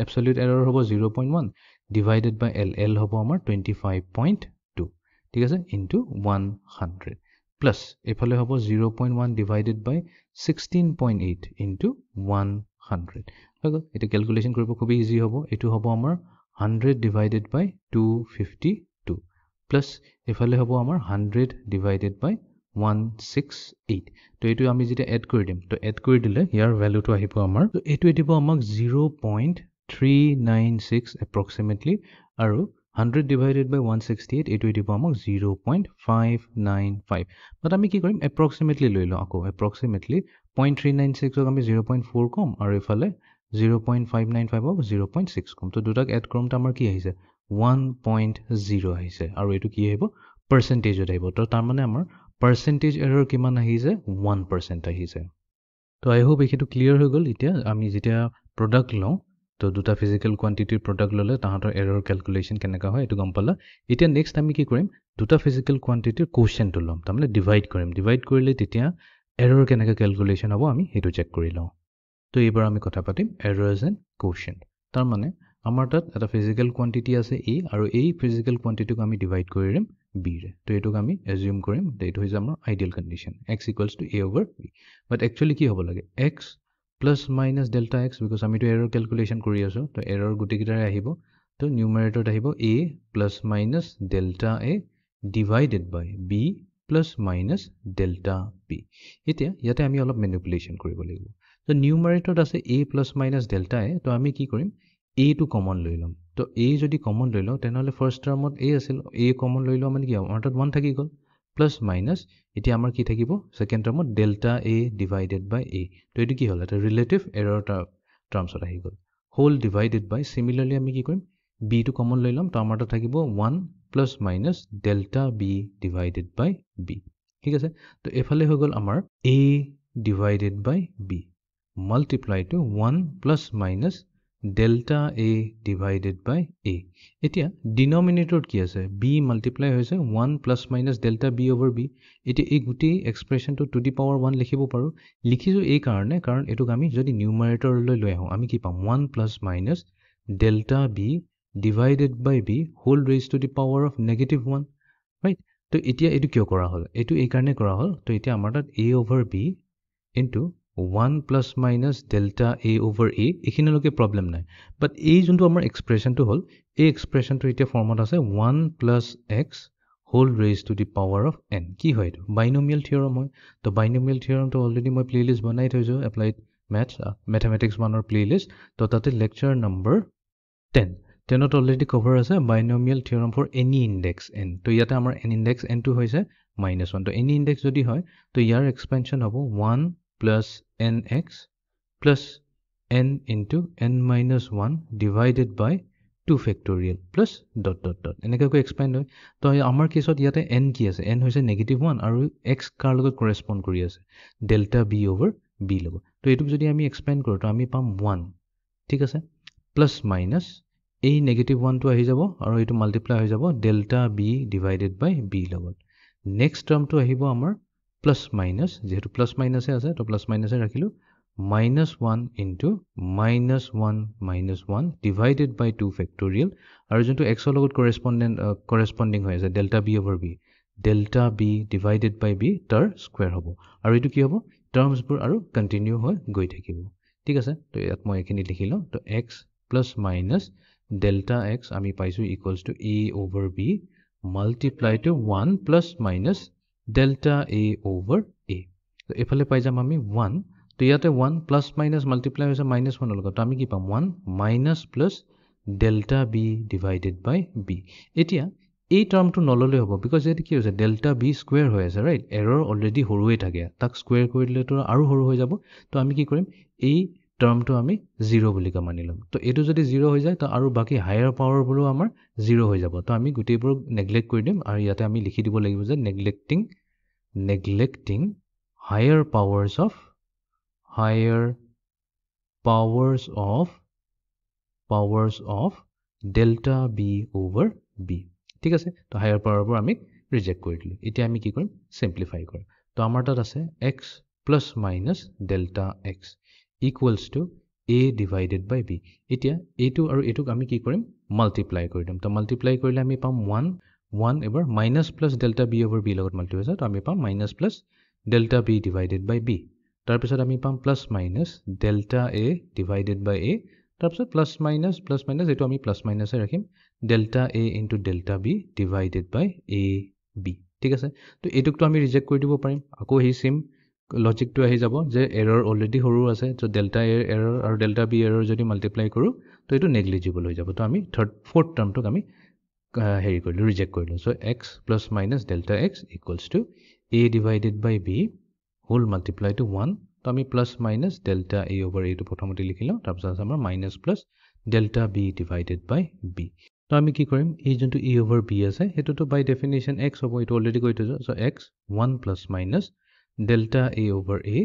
এবছলিউট এৰৰ হ'ব 0.1 ডিভাইডেড বাই এল হ'ব আমাৰ 25.2 ঠিক আছে ইনটু 100 প্লাছ এইফালে হ'ব 0.1 ডিভাইডেড বাই 16.8 ইনটু 100 হৈ গ'ল এতিয়া কেলকুলেশ্যন কৰিব খুবেই ইজি হ'ব এইটো হ'ব আমাৰ 100 ডিভাইডেড বাই 252 প্লাছ এইফালে হ'ব আমাৰ 100 ডিভাইডেড বাই 168 তো এইটো আমি যেতিয়া এড কৰি দিম তো এড কৰি দিলে ইয়াৰ ভেলুটো আহিব আমাৰ তো এইটো দিব আমাক 0.396 এপ্ৰক্সিমেটলি আৰু 100 ডিভাইডেড বাই 168 এইটো দিব আমাক 0.595 বাট আমি কি কৰিম এপ্ৰক্সিমেটলি লৈ লওঁ আকৌ এপ্ৰক্সিমেটলি 0.396ক আমি 0.4 কম আৰু ইফালে 0.595ক 0.6 কম তো দুটাক এড কৰোঁতে আমাৰ কি আহিছে 1.0 আহিছে আৰু এইটো কি আহিব পাৰ্চেণ্টেজত আহিব তো তাৰমানে আমাৰ পাৰ্চেণ্টেজ এৰৰ কিমান আহিছে 1% আহিছে তো আই হোপ এইটো ক্লিয়াৰ হৈ গ'ল এতিয়া আমি যেতিয়া প্ৰডাক্ট লওঁ তো দুটা ফিজিকেল কোৱান্টিটিৰ প্ৰডাক্ট ল'লে তাহাঁতৰ এৰৰ কেলকুলেশ্যন কেনেকুৱা হয় এইটো গম পালা এতিয়া নেক্সট আমি কি কৰিম দুটা ফিজিকেল কোৱান্টিটিৰ কোৱেশ্যনটো ল'ম তাৰমানে ডিভাইড কৰিলে তেতিয়া এৰৰ কেনেকৈ কেলকুলেশ্যন হ'ব আমি সেইটো চেক কৰি লওঁ তো এইবাৰ আমি কথা পাতিম এৰৰ্ছ এণ্ড কোৱেশ্যন তাৰমানে আমাৰ তাত এটা ফিজিকেল কোৱান্টিটি আছে এ আৰু এই ফিজিকেল কোৱান্টিটিক আমি ডিভাইড কৰি দিম বি ৰে তো এইটোক আমি এজিউম কৰিম এইটো হৈছে আমাৰ ideal condition x equals to a over b but actually কি হ'ব লাগে x plus minus delta x because আমিতো এৰৰ কেলকুলেশ্যন কৰি আছোঁ তো এৰৰ গোটেইকেইটাৰে আহিব তো নিউমাৰেটৰত আহিব a plus minus delta A divided by b plus minus delta b এতিয়া ইয়াতে আমি অলপ মেনিপুলেশ্যন কৰিব লাগিব তো নিউমাৰেটৰত আছে a প্লাছ মাইনাছ ডেল্টা এ তো আমি কি কৰিম এটো কমন লৈ ল'ম তো এ যদি কমন লৈ লওঁ তেনেহ'লে ফাৰ্ষ্ট টাৰ্মত এ আছিল এ কমন লৈ লওঁ মানে কি আমাৰ তাত 1 থাকি গ'ল প্লাছ মাইনাছ এতিয়া আমাৰ কি থাকিব second টাৰ্মত delta A divided by এ তো এইটো কি হ'ল এটা ৰিলেটিভ এৰৰ টাৰ্মছত আহি গ'ল হোল ডিভাইডেড বাই সিমিলাৰলি আমি কি কৰিম b টো কমন লৈ ল'ম তো আমাৰ তাত থাকিব 1 plus minus delta b divided by b ঠিক আছে তো এফালে হৈ গ'ল আমাৰ a divided by b multiply to 1 plus minus delta a divided by a এতিয়া ডিনমিনেটৰত কি আছে b মাল্টিপ্লাই হৈছে 1 plus minus delta b over b এতিয়া এই গোটেই এক্সপ্ৰেছনটো টু দি পাৱাৰ 1 লিখিব পাৰোঁ লিখিছোঁ এই কাৰণে কাৰণ এটোক আমি যদি নিউমাৰেটৰলৈ লৈ আহোঁ আমি কি পাম 1 plus minus delta b divided by b whole raise to the power of negative 1 right তো এতিয়া এইটো কিয় কৰা হ'ল এইটো এই কাৰণে কৰা হ'ল তো এতিয়া আমাৰ তাত a over b into 1 plus minus delta a over a এইখিনিলৈকে প্ৰব্লেম নাই বাট এই যোনটো আমাৰ এক্সপ্ৰেছনটো হ'ল এই এক্সপ্ৰেছনটো এতিয়া ফৰ্মত আছে 1 plus x whole raised to the power of n কি হয় এইটো বাইনোমিয়েল থিয়ৰম হয় তো বাইনোমিয়েল থিয়ৰমটো অলৰেডি মই প্লেলিষ্ট বনাই থৈছোঁ এপ্লাইড মেথমেটিক্স 1ৰ প্লেলিষ্ট তো তাতে লেকচাৰ নম্বৰ 10 টেনত অলৰেডি কভাৰ আছে বাইনোমিয়েল থিয়ৰম ফৰ এনি ইণ্ডেক্স n তো ইয়াতে আমাৰ n ইণ্ডেক্স n টো হৈছে -1 তো এনি ইণ্ডেক্স যদি হয় তো ইয়াৰ এক্সপেনশ্যন হ'ব 1 plus nx plus n into n minus 1 divided by 2 factorial plus dot dot dot এনেকৈ এক্সপেণ্ড হয় তো আমাৰ কেছত ইয়াতে n কি আছে n হৈছে -1 আৰু x কাৰ লগত কৰেছপন্ড কৰি আছে ডেল্টা b over b লগত তো এইটোক যদি আমি এক্সপেণ্ড কৰোঁ তো আমি পাম 1 ঠিক আছে প্লাছ মাইনাছ এই -1 টো আহি যাব আৰু এইটো মাল্টিপ্লাই হৈ যাব delta b divided by b লগত নেক্সট টাৰ্মটো আহিব আমাৰ প্লাছ মাইনাছ যেহেতু প্লাছ মাইনাছে আছে তো প্লাছ মাইনাছে ৰাখিলোঁ -1 ইনটু -1 ডিভাইডেড বাই 2 ফেক্টৰিয়েল আৰু যোনটো এক্সৰ লগত কৰেছপণ্ডিং হৈ আছে delta B over b delta B divided by b তাৰ স্কুৱেৰ হ'ব আৰু এইটো কি হ'ব টাৰ্মছবোৰ আৰু কণ্টিনিউ হৈ গৈ থাকিব ঠিক আছে তো ইয়াত মই এইখিনি লিখি লওঁ তো x plus minus delta x আমি পাইছোঁ equals to a over b multiply to 1 plus minus delta a over a তো এফালে পাই যাম আমি 1 তো ইয়াতে 1 প্লাছ মাইনাছ মাল্টিপ্লাই হৈছে -1 লগত তো আমি কি পাম 1 minus plus delta b divided by b এতিয়া এই টাৰ্মটো নললে হ'ব বিকজ ইয়াতে কি হৈছে ডেল্টা b স্কুৱেৰ হৈ আছে ৰাইট এৰৰ অলৰেডি সৰুৱে থাকে তাক স্কুৱেৰ কৰি দিলে তো আৰু সৰু হৈ যাব তো আমি কি কৰিম এই টাৰ্মটো আমি 0 বুলি মানি ল'ম তো এইটো যদি 0 হৈ যায় তো আৰু বাকী হায়াৰ পাৱাৰবোৰো আমাৰ 0 হৈ যাব তো আমি গোটেইবোৰ নেগলেক্ট কৰি দিম আৰু ইয়াতে আমি লিখি দিব লাগিব যে neglecting higher powers of delta b over b ঠিক আছে তো হায়াৰ পাৱাৰবোৰ আমি ৰিজেক্ট কৰি দিলোঁ এতিয়া আমি কি কৰিম সিম্পলিফাই কৰিম তো আমাৰ তাত আছে x plus minus delta x equals to a divided by b এতিয়া এইটো আৰু এইটোক আমি কি কৰিম মাল্টিপ্লাই কৰি দিম তো মাল্টিপ্লাই কৰিলে আমি পাম 1 এবাৰ minus plus delta B over b লগত মাল্টিপ্লাই হৈছে তো আমি পাম minus plus delta B divided by b তাৰপিছত আমি পাম plus minus delta A divided by a তাৰপিছত প্লাছ মাইনাছ এইটো আমি প্লাছ মাইনাছে ৰাখিম delta a into delta B divided by a b ঠিক আছে তো এইটোকতো আমি ৰিজেক্ট কৰি দিব পাৰিম আকৌ সেই চেম লজিকটো আহি যাব যে এৰৰ অলৰেডি সৰু আছে তো ডেল্টা এৰ এৰৰ আৰু ডেল্টা বি এৰৰ যদি মাল্টিপ্লাই কৰোঁ তো এইটো নেগলিজিবল হৈ যাব তো আমি ফ'ৰ্থ টাৰ্মটোক আমি হেৰি কৰিলোঁ ৰিজেক্ট কৰিলোঁ so' x plus minus delta x equals to a divided by b whole multiply to 1 তো আমি প্লাছ মাইনাছ ডেল্টা এ অভাৰ এইটো প্ৰথমতে লিখি লওঁ তাৰপিছত আছে আমাৰ minus plus delta B divided by b তো আমি কি কৰিম এই যোনটো ই অভাৰ বি আছে সেইটোতো বাই ডেফিনেশ্যন এক্স হ'ব এইটো অলৰেডি কৈ থৈছোঁ so' x 1 plus minus delta A over a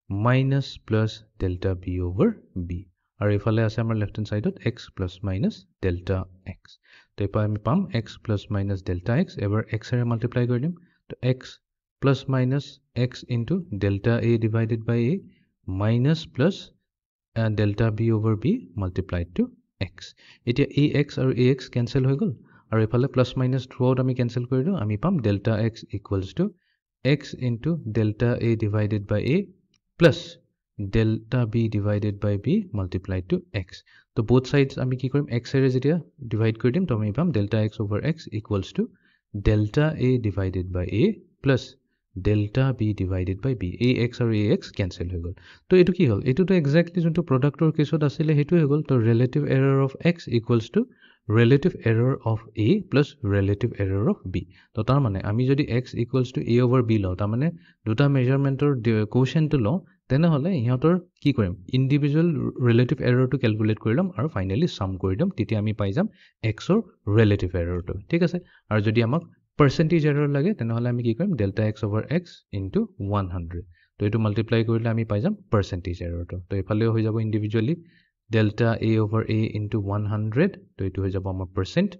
minus plus delta B over b আৰু এইফালে আছে আমাৰ লেফ্ট হেণ্ড ছাইডত x plus minus delta x তো এৰপৰা আমি পাম x plus minus delta x এবাৰ এক্সেৰে মাল্টিপ্লাই কৰি দিম তো x plus minus x into delta A divided by a minus plus delta B over b multiplied to x এতিয়া এ এক্স আৰু এ এক্স কেঞ্চেল হৈ গ'ল আৰু এইফালে প্লাছ মাইনাছ থ্ৰু আউট আমি কেঞ্চেল কৰি দিওঁ আমি পাম delta x equals to x into delta A divided by a plus delta B divided by b multiplied to x তো বোথ ছাইডছ আমি কি কৰিম এক্সেৰে যেতিয়া ডিভাইড কৰি দিম তো আমি পাম delta x over x equals to delta A divided by a plus delta B divided by b a x আৰু এ এক্স কেঞ্চেল হৈ গ'ল তো এইটো কি হ'ল এইটোতো একজেক্টলি যোনটো প্ৰডাক্টৰ কেছত আছিলে সেইটোৱে হৈ গ'ল তো relative error of x equals to relative error of a plus relative error of b তো তাৰমানে আমি যদি x equals to a over b লওঁ তাৰমানে দুটা মেজাৰমেণ্টৰ কোৱেশ্যনটো লওঁ তেনেহ'লে ইহঁতৰ কি কৰিম ইণ্ডিভিজুৱেল ৰিলেটিভ এৰৰটো কেলকুলেট কৰি ল'ম আৰু ফাইনেলি ছাম কৰি দিম তেতিয়া আমি পাই যাম এক্সৰ ৰিলেটিভ এৰৰটো ঠিক আছে আৰু যদি আমাক পাৰ্চেণ্টেজ এৰৰ লাগে তেনেহ'লে আমি কি কৰিম delta x over x into 100 তো এইটো মাল্টিপ্লাই কৰিলে আমি পাই যাম পাৰ্চেণ্টেজ এৰৰটো তো এইফালেও হৈ যাব individually delta A over a into 100 তো এইটো হৈ যাব আমাৰ percent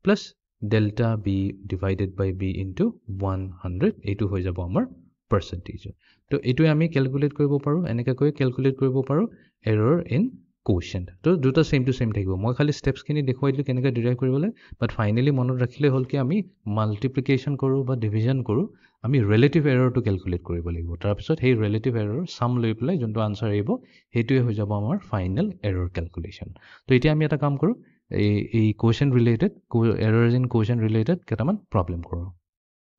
plus delta B divided by b into 100 এইটো হৈ যাব আমাৰ পাৰ্চেণ্টেজ তো এইটোৱে আমি কেলকুলেট কৰিব পাৰোঁ এনেকৈ কেলকুলেট কৰিব পাৰোঁ এৰৰ ইন কোৱেশ্যণ্ট তো দুটা ছেম টু ছেম থাকিব মই খালি ষ্টেপছখিনি দেখুৱাই দিলোঁ কেনেকৈ ডিৰাইভ কৰিবলৈ বাট ফাইনেলি মনত ৰাখিলে হ'ল কি আমি মাল্টিপ্লিকেশ্যন কৰোঁ বা ডিভিজন কৰোঁ আমি ৰিলেটিভ এৰৰটো কেলকুলেট কৰিব লাগিব তাৰপিছত সেই ৰিলেটিভ এৰৰ ছাম লৈ পেলাই যোনটো আনচাৰ আহিব সেইটোৱে হৈ যাব আমাৰ ফাইনেল এৰৰ কেলকুলেশ্যন তো এতিয়া আমি এটা কাম কৰোঁ এই question related errors in question related কেইটামান প্ৰব্লেম কৰোঁ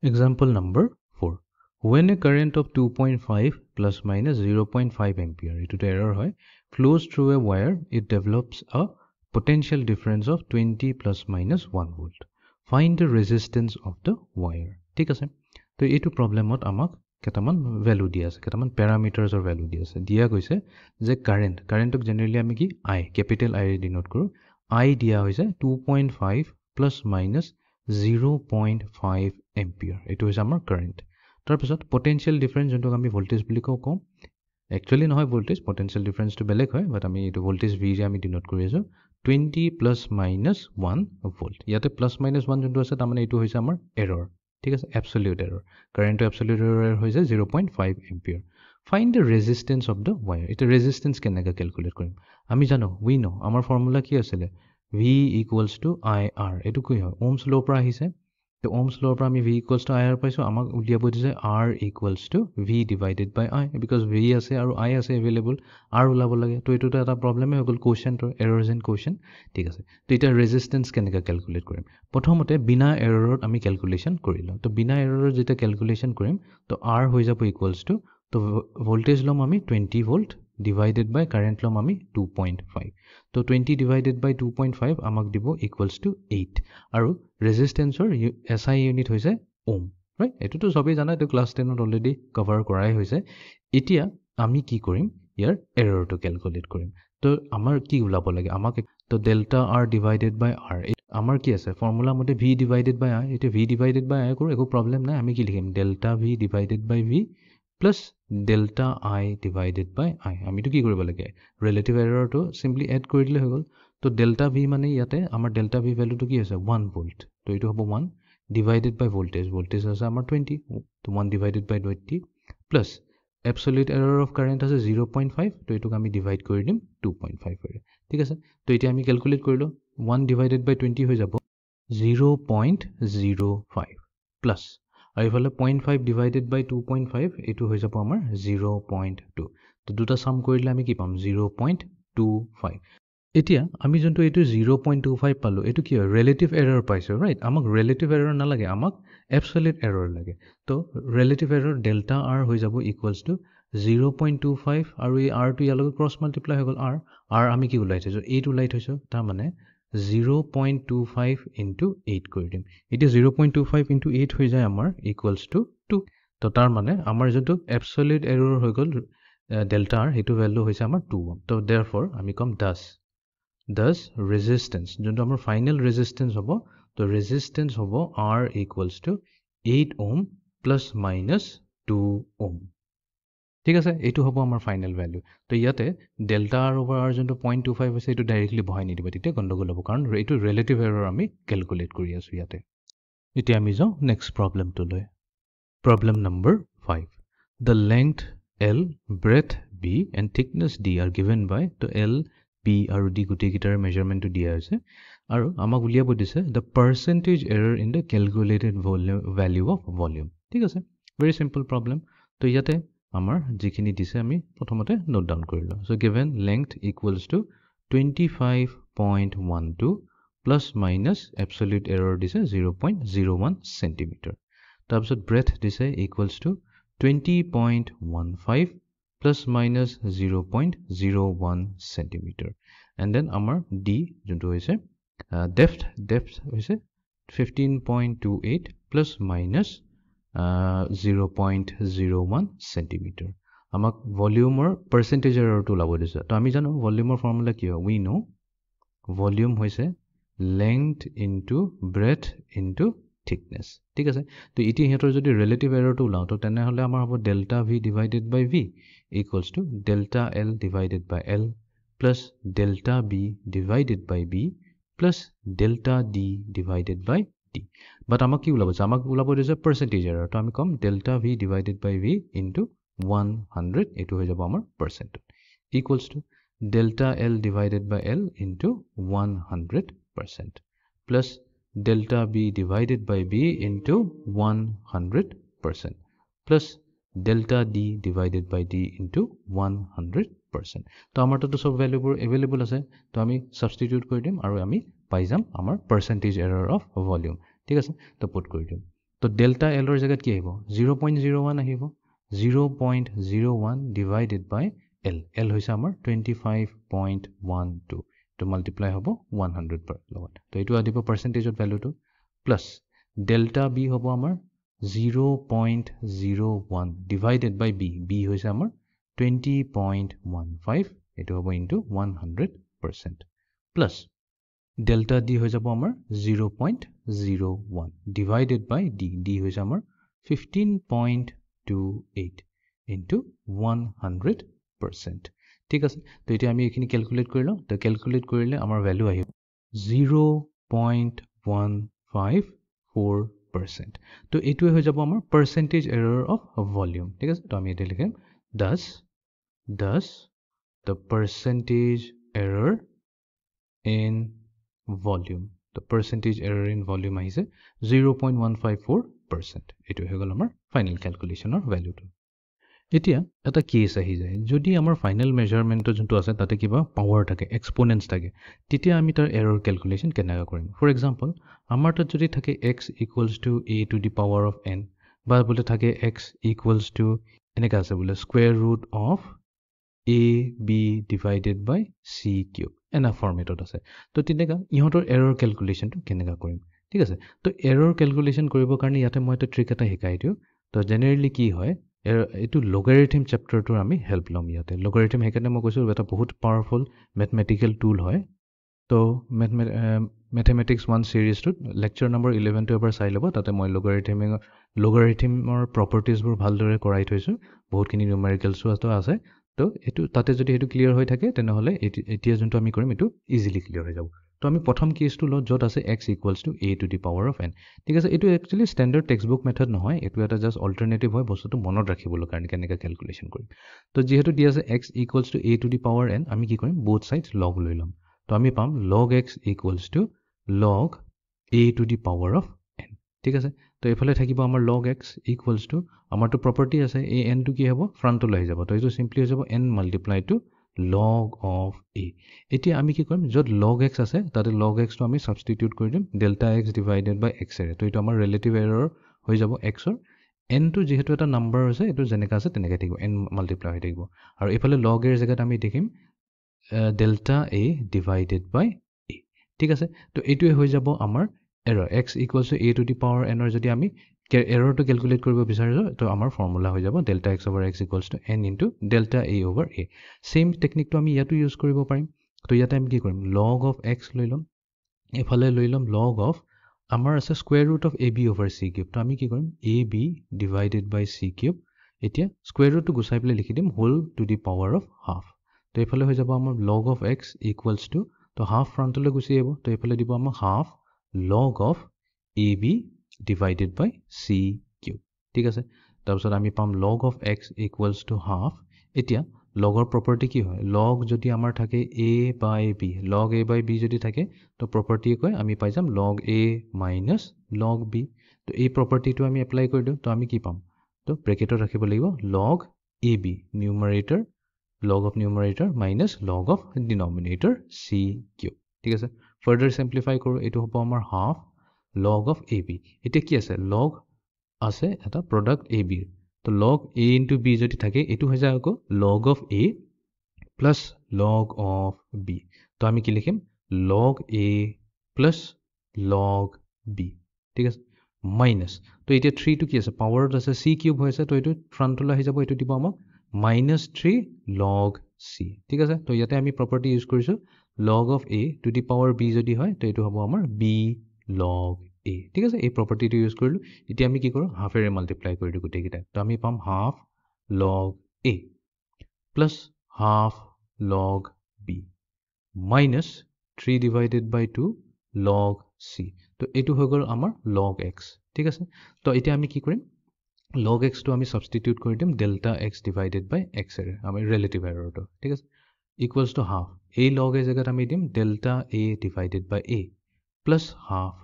example number 4 when a current of 2.5 plus minus 0.5 ampere it error hoy flows through a wire it develops a potential difference of 20 plus minus 1 volt find the resistance of the wire ঠিক আছে তো এইটো প্ৰবলেমত আমাক কেটামান value দিয়া আছে কেটামান প্যাৰামিটাৰছৰ value দিয়া আছে দিয়া গৈছে যে কাৰেণ্টক জেনেৰেলি আমি কি আই ক্যাপিটেল আই ডিনোট কৰো আই দিয়া হৈছে 2.5 plus minus 0.5 ampere এইটো হৈছে আমাৰ কাৰেণ্ট তাৰপিছত পটেনশিয়াল ডিফাৰেন্স যোনটো আমি ভোল্টেজ বুলি কওঁ একচুয়ালি নহয় ভোল্টেজ পটেনশিয়াল ডিফাৰেন্সটো বেলেগ হয় বাট আমি এইটো ভোল্টেজ ভি যে আমি ডিনোট কৰি আছো 20 প্লাস মাইনাস 1 ভোল্ট ইয়াতে প্লাস মাইনাস 1 যোনটো আছে তাৰমানে এইটো হৈছে আমাৰ এৰৰ ঠিক আছে এবসলিউট এৰৰ কাৰেণ্টটো এবসলিউট এৰৰ হৈছে 0.5 ampere find the resistance of the wire এটা ৰেজিস্ট্যান্স কেনেকৈ ক্যালকুলেট কৰিম আমি জানো উই নো আমাৰ ফৰ্মুলা কি আছিল V equals to IR এইটো কি হয় ওহমছ ল পৰা আহিছে তো ওহমছ ল পৰা আমি V equals to IR পাইছো আমাক উলিয়াব দিছে R equals to V divided by I because V আছে আৰু I আছে available R ওলাব লাগে তো এইটো এটা প্ৰবলেমে হৈ গ'ল কোৱেশ্চনটোৰ এৰৰ্ছ ইন কোৱেশ্চন ঠিক আছে তো এটা ৰেজিস্ট্যান্স কেনেকৈ ক্যালকুলেট কৰিম প্ৰথমতে বিনা এৰৰত আমি ক্যালকুলেশন কৰিলো তো বিনা এৰৰত যেটা ক্যালকুলেশন কৰিম তো R হৈ যাব equals to তো ভোল্টেজ লম আমি 20 ভোল্ট divided by current লম আমি 2.5 তো 20 divided by 2.5 আমাক দিব equals to 8 আৰু ৰেজিস্ট্যান্সৰ SI ইউনিট হৈছে ওম ৰাইট এটো তো সবেই জানা এটো ক্লাস 10 ত অলৰেডি কভাৰ কৰাই হৈছে এতিয়া আমি কি কৰিম ইয়াৰ এৰৰটো ক্যালকুলেট কৰিম তো আমাৰ কি ওলাব লাগে আমাক তো delta r divided by r আমাৰ কি আছে ফৰ্মুলা মতে v divided by i এটো v divided by i কৰো একো প্ৰবলেম নাই আমি কি লিখিম delta v divided by v plus delta I divided by I আমিটো কি কৰিব লাগে ৰিলেটিভ এৰৰটো সিম্পলি এড কৰি দিলে হৈ গল তো ডেল্টা v মানে ইয়াতে আমাৰ ডেল্টা v ভ্যালুটো কি আছে 1 ভোল্ট তো এটো হ'ব 1 divided by voltage আছে আমাৰ 20 তো 1 divided by 20 plus absolute error of current আছে 0.5 তো এটোক আমি ডিভাইড কৰি দিম 2.5 কৰি ঠিক আছে তো এতিয়া আমি ক্যালকুলেট কৰিলো 1 divided by 20 হৈ যাব 0.05 plus আৰু ইফালে 0.5 divided by 2.5 এটো হৈ যাব আমাৰ 0.2 তো দুটা সাম কৰিলে আমি কি পাম 0.25 এতিয়া আমি যোনটো এটো 0.25 পালো এটো কি হয় ৰিলেটিভ এৰৰ পাইছো ৰাইট আমাক ৰিলেটিভ এৰৰ না লাগে আমাক এবসলিউট এৰৰ লাগে তো ৰিলেটিভ এৰৰ ডেল্টা r হৈ যাব ইকুৱেলস টু 0.25 আৰু এই r টো ইয়ালৈ ক্ৰস মাল্টিপ্লাই হৈ গল r আমি কি উলাই থৈছো 8 উলাই থৈছো তাৰ মানে 0.25 into 8 কৰি দিম এতিয়া 0.25 into 8 হৈ যায় আমাৰ equals to 2 তো তাৰ মানে আমাৰ যেটো absolute error হৈ গল delta r হেতু ভ্যালু হৈছে আমাৰ 2 ohm তো therefore আমি কম thus resistance যোনটো আমাৰ ফাইনাল ৰেজিস্ট্যান্স হ'ব তো ৰেজিস্ট্যান্স হ'ব r equals to 8 ohm plus minus 2 ohm ঠিক আছে এটো হ'ব আমাৰ ফাইনাল ভ্যালু তো ইয়াতে ডেল্টা r over r যোনটো 0.25 হৈছে এটো ডাইৰেক্টলি বহাই নিদিব তেতিয়া গণ্ডগোল হ'ব কাৰণ এটো ৰিলেটিভ এৰৰ আমি ক্যালকুলেট কৰি আছো ইয়াতে এতিয়া আমি যাও নেক্সট প্ৰবলেমটো লৈ problem number 5 the length l breadth b and thickness d are given by to l b আৰু d গুটি গিটাৰ মেজাৰমেন্টটো দিয়া আছে আৰু আমাক উলিয়াব দিছে the percentage error in the calculated value of volume ঠিক আছে very simple problem তো ইয়াতে আমাৰ যিখিনি দিছে আমি প্ৰথমতে নোট ডাউন কৰিলো so given length equals to 25.12 plus minus absolute error দিছে 0.01 cm তাৰপিছত breadth দিছে equals to 20.15 plus minus 0.01 cm and then আমাৰ d যোনটো হৈছে depth হৈছে 15.28 plus minus 0.01 centimeter আমাক ভলিউমৰ পাৰ্চেণ্টেজ এৰৰটো ওলাব দিছে তো আমি জানো ভলিউমৰ ফৰ্মুলা কি হয় উই নো ভলিউম হৈছে length into breath into thickness ঠিক আছে তো এতিয়া সিহঁতৰ যদি ৰিলেটিভ এৰৰটো ওলাওঁ তো তেনেহ'লে আমাৰ হ'ব delta v divided by v equals to delta L divided by l plus delta B divided by b plus delta d divided by d but আমাক কি ওলাব আমাক ওলাব দিছে পাৰ্চেণ্টেজ এৰৰ তো আমি ক'ম delta v divided by V into 100 এইটো হৈ যাব আমাৰ percentage equals to delta L divided by L into 100% plus delta B divided by B into 100% plus delta D divided by D into 100%. তো আমাৰ তাতো সব ভ্যালুবোৰ available আছে তো আমি substitute কৰি দিম আৰু আমি পাই যাম আমাৰ percentage error of volume ঠিক আছে তো put কৰি দিম তো delta L ৰ জায়গাত কি আহিব 0.01 আহিব 0.01 divided by L হৈছে আমাৰ 25.12 তো মাল্টিপ্লাই হ'ব 100 per লগত তো এইটো আদিব পাৰ্চেন্টেজৰ ভ্যালুটো প্লাছ ডেল্টা বি হ'ব আমাৰ 0.01 ডিভাইডেড বাই বি বি হৈছে আমাৰ 20.15 এইটো হ'ব ইনটু 100% প্লাছ ডেল্টা ডি হৈ যাব আমাৰ 0.01 ডিভাইডেড বাই ডি ডি হৈছে আমাৰ 15.28 ইনটু 100% ঠিক আছে তো এতিয়া আমি এইখিনি ক্যালকুলেট কৰি লওঁ তো ক্যালকুলেট কৰিলে আমাৰ ভ্যালু আহিব 0.154% তো এইটোৱে হৈ যাব আমাৰ পাৰ্চেন্টেজ এৰৰ অফ ভলিউম ঠিক আছে তো আমি এটা লিখিম does the percentage error in volume the percentage error in volume আহিছে 0.154% এইটো হৈ গ'ল আমাৰ ফাইনেল ক্যালকুলেশনৰ ভ্যালুটো এতিয়া এটা কেস আহি যায় যদি আমাৰ ফাইনেল মেজাৰমেন্টটো যোনটো আছে তাতে কিবা পাৱাৰ থাকে এক্সপোনেন্টস থাকে তেতিয়া আমি তাৰ এৰৰ ক্যালকুলেশন কেনেকৈ কৰিম ফৰ এক্সাম্পল আমাৰ তাত যদি থাকে x equals to a to the power of n বা বলে থাকে x ইকুৱেলছ টু এনেকা আছে বলে square root of a b divided by c cube এনা ফৰ্মেটত আছে তো তেনেকা ইহঁতৰ এৰৰ ক্যালকুলেশনটো কেনেকৈ কৰিম ঠিক আছে তো এৰৰ ক্যালকুলেশন কৰিবৰ কাৰণে ইয়াতে মই এটা ট্ৰিক এটা শিকাই দিও তো জেনাৰেলি কি হয় এইটো লগাৰিথম চেপ্টাৰটোৰ আমি হেল্প ল'ম ইয়াতে লগাৰিথম হেকানে মই কৈছো এটা বহুত পাৱাৰফুল ম্যাথমেটিক্যাল টুল হয় তো ম্যাথমেটিক্স 1 সিৰিজটোত লেকচাৰ নম্বৰ 11 টো এবাৰ চাই ল'ব তাতে মই লগাৰিথমৰ প্ৰপাৰ্টিজবোৰ ভালদৰে কৰাই থৈছো বহুতখিনি নিউমেৰিকেলছো আছে তো এটো তাতে যদি এটো ক্লিয়াৰ হৈ থাকে তেনেহলে এতিয়া যোনটো আমি কৰিম এটো ইজিলি ক্লিয়াৰ হৈ যাব তো আমি প্ৰথম কেছটো ল যত আছে x equals to a to the power of n ঠিক আছে এটো একচুয়ালি স্ট্যান্ডাৰ্ড টেক্সটবুক মেথড নহয় এটো এটা জাস্ট অল্টাৰনেটিভ হয় বস্তুটো মনত ৰাখিবলৈ কাৰণে কেনেকৈ ক্যালকুলেশন কৰিম তো যেহেতু দিয়া আছে x equals to a to the power n আমি কি কৰিম both sides log লৈ লম তো আমি পাম log x equals two log a to the power of n ঠিক আছে তো এফালে থাকিব আমাৰ log x ইকুৱেলছ টু আমাৰটো প্ৰপাৰ্টি আছে a n টু কি হ'ব ফ্ৰন্টলৈ আহি যাব তো এইটো সিম্পলি হৈ যাব n multiply to log of a এতিয়া আমি কি কৰিম যত log x আছে তাতে log x টো আমি সাবস্টিটিউট কৰি দিম delta x divided by x এৰে তো এইটো আমাৰ ৰিলেটিভ এৰৰ হৈ যাব x ৰ n টো যেহেতু এটা নাম্বাৰ আছে এটো যেনেকা আছে তেনেকৈ থাকিব n মাল্টিপ্লাই হৈ থাকিব আৰু এফালে log এৰ জায়গাত আমি দেখিম delta a divided by a ঠিক আছে তো এইটোৱে হৈ যাব আমাৰ error x equals to a to the power n ৰ যদি আমি এৰৰ টো ক্যালকুলেট কৰিব বিচাৰিছো তো আমাৰ ফৰ্মুলা হৈ যাব delta x over x equals to n into delta a over a same টেকনিকটো আমি ইয়াতো ইউজ কৰিব পাৰিম তো ইয়াতে আমি কি কৰিম log of x লৈ লম এফালে লৈ লম log of আমাৰ আছে square root of ab over c cube তো আমি কি কৰিম ab divided by c cube এতিয়া স্কয়াৰ ৰুটটো গুছাই পেলাই লিখি দিম whole to the power of half তো এফালে হৈ যাব আমাৰ log of x equals to তো হাফ ফ্ৰন্টলৈ গুছি আহিব তো এফালে দিব আমাৰ half log of ab divided by c cube ঠিক আছে তাৰপিছত আমি পাম log of x equals to half এতিয়া লগৰ প্ৰপাৰ্টি কি হয় log যদি আমাৰ থাকে a by b log a by b যদি থাকে তো প্ৰপাৰ্টি কয় আমি পাই যাম log a minus log b তো এই প্ৰপাৰ্টিটো আমি এপ্লাই কৰি দিও তো আমি কি পাম তো ব্ৰেকেটত ৰাখিব লাগিব log ab numerator log of numerator minus log of denominator c cube ঠিক আছে ফাৰ্দাৰ সিম্পলিফাই কৰো এটো হ'ব আমাৰ half log of ab এটা কি আছে log আছে এটা product ab তো log a into b যদি থাকে এটো হৈ যায় আকৌ log of a plus log of b তো আমি কি লিখিম log a plus log b ঠিক আছে minus তো এটা 3 টো কি আছে পাৱাৰত আছে c কিউব হৈছে তো এটো ফ্ৰন্টলৈ আহি যাব এটো দিব আমাক -3 log c ঠিক আছে তো ইয়াতে আমি প্ৰপাৰ্টি ইউজ কৰিছো log of a to the power b যদি হয় তো এটো হ'ব আমাৰ b log a ঠিক আছে এই প্ৰপাৰ্টিটো ইউজ কৰিলো এতিয়া আমি কি কৰো হাফেৰে মাল্টিপ্লাই কৰি দিও গুটেই কিটা তো আমি পাম half log a plus half log b minus 3 divided by 2 log c তো এটো হৈ গল আমাৰ log x ঠিক আছে তো এতিয়া আমি কি কৰিম log x to আমি substitute কৰি দিম delta x divided by x এৰ আমাৰ relative error to ঠিক আছে equals to half a log a জায়গাত আমি দিম delta a divided by a plus half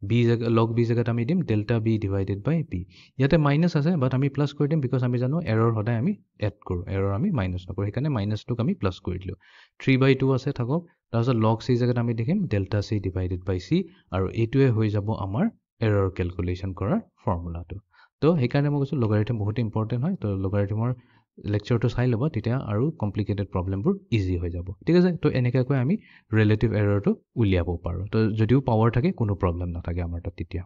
b log b জায়গাত আমি দিম delta b divided by b ইয়াতে মাইনাস আছে বাট আমি প্লাস কৰি দিম বিকজ আমি জানো এৰৰ হদাই আমি এড কৰো এৰৰ আমি মাইনাস নকৰো সেইকাৰণে মাইনাস টোক আমি প্লাস কৰি দিলো 3/2 আছে থাকক তাৰপিছত log c জায়গাত আমি দেখিম delta c divided by c আৰু এইটোৱে হৈ যাব আমাৰ এৰৰ ক্যালকুলেশন কৰাৰ ফৰ্মুলাটো তো সেইকাৰণে মই কৈছো লগাৰিথম বহুত ইম্পৰ্টেন্ট হয় তো লগাৰিথমৰ লেকচাৰটো চাই লবা তেতিয়া আৰু কমপ্লিকেটেড প্ৰবলেমবোৰ ইজি হৈ যাব ঠিক আছে তো এনেকৈ কৈ আমি ৰিলেটিভ এৰৰটো উলিয়াব পাৰো তো যদিও পাৱাৰ থাকে কোনো প্ৰবলেম নাথাকে আমাৰ তাত তেতিয়া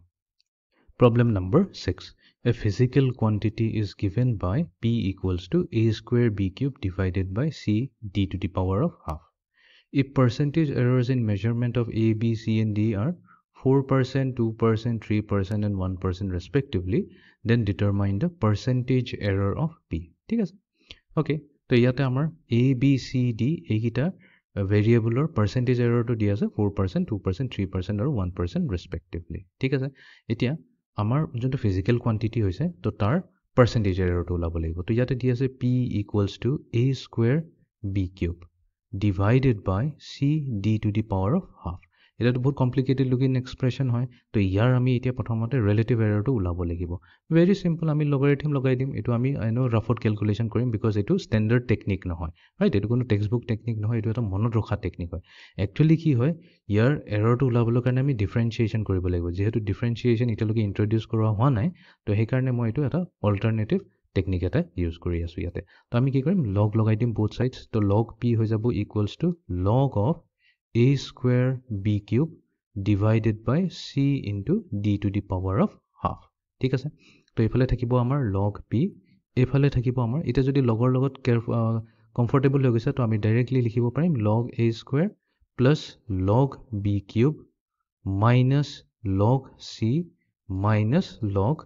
Problem number 6. A physical quantity is given by p equals to a square b cube divided by c d to the power of half. If percentage errors in measurement of a, b, c and d are 4%, 2%, 3% and 1% respectively, then determine the percentage error of p. ঠিক আছে okay তো ইয়াতে আমাৰ a b c d এইকিটা ভেৰিয়েবলৰ percentage error to দিয়া আছে 4% 2% 3% আৰু 1% respectively ঠিক আছে এতিয়া আমাৰ যোনটো physical quantity হৈছে তো তাৰ percentage error to ওলাব লাগিব তো ইয়াতে দিয়া আছে p equals to a square b cube divided by c d to the power of half এটা তো বহুত কমপ্লিকেটেড লুকিং এক্সপ্ৰেশন হয় তো ইয়াৰ আমি এতিয়া প্ৰথমতে ৰিলেটিভ এৰৰটো ওলাব লাগিব ভেৰি সিম্পল আমি লগাৰিথম লগাই দিম এটো আমি আই নো ৰাফত ক্যালকুলেশন কৰিম বিকজ এটো স্ট্যান্ডাৰ্ড টেকনিক নহয় ৰাইট এটো কোনো টেক্সটবুক টেকনিক নহয় এটো এটা মনত ৰখা টেকনিক হয় একচুয়ালি কি হয় ইয়াৰ এৰৰটো ওলাবলৈ কাৰণে আমি ডিফাৰেন্সিয়েচন কৰিব লাগিব যেহেতু ডিফাৰেন্সিয়েচন এতিয়ালৈকে ইন্ট্ৰোডিউস কৰা হোৱা নাই তো সেই কাৰণে মই এটো এটা অল্টাৰনেটিভ টেকনিক এটা ইউজ কৰি আছো ইয়াতে তো আমি কি কৰিম লগ লগাই দিম both sides তো log p হৈ যাব equals to log of a square b cube divided by c into d to the power of half ঠিক আছে তো এফালে থাকিব আমাৰ log p এফালে থাকিব আমাৰ এটা যদি লগৰ লগত কমফৰ্টেবল হৈ গৈছে তো আমি ডাইৰেক্টলি লিখিব পাৰিম log a square plus log b cube minus log c minus log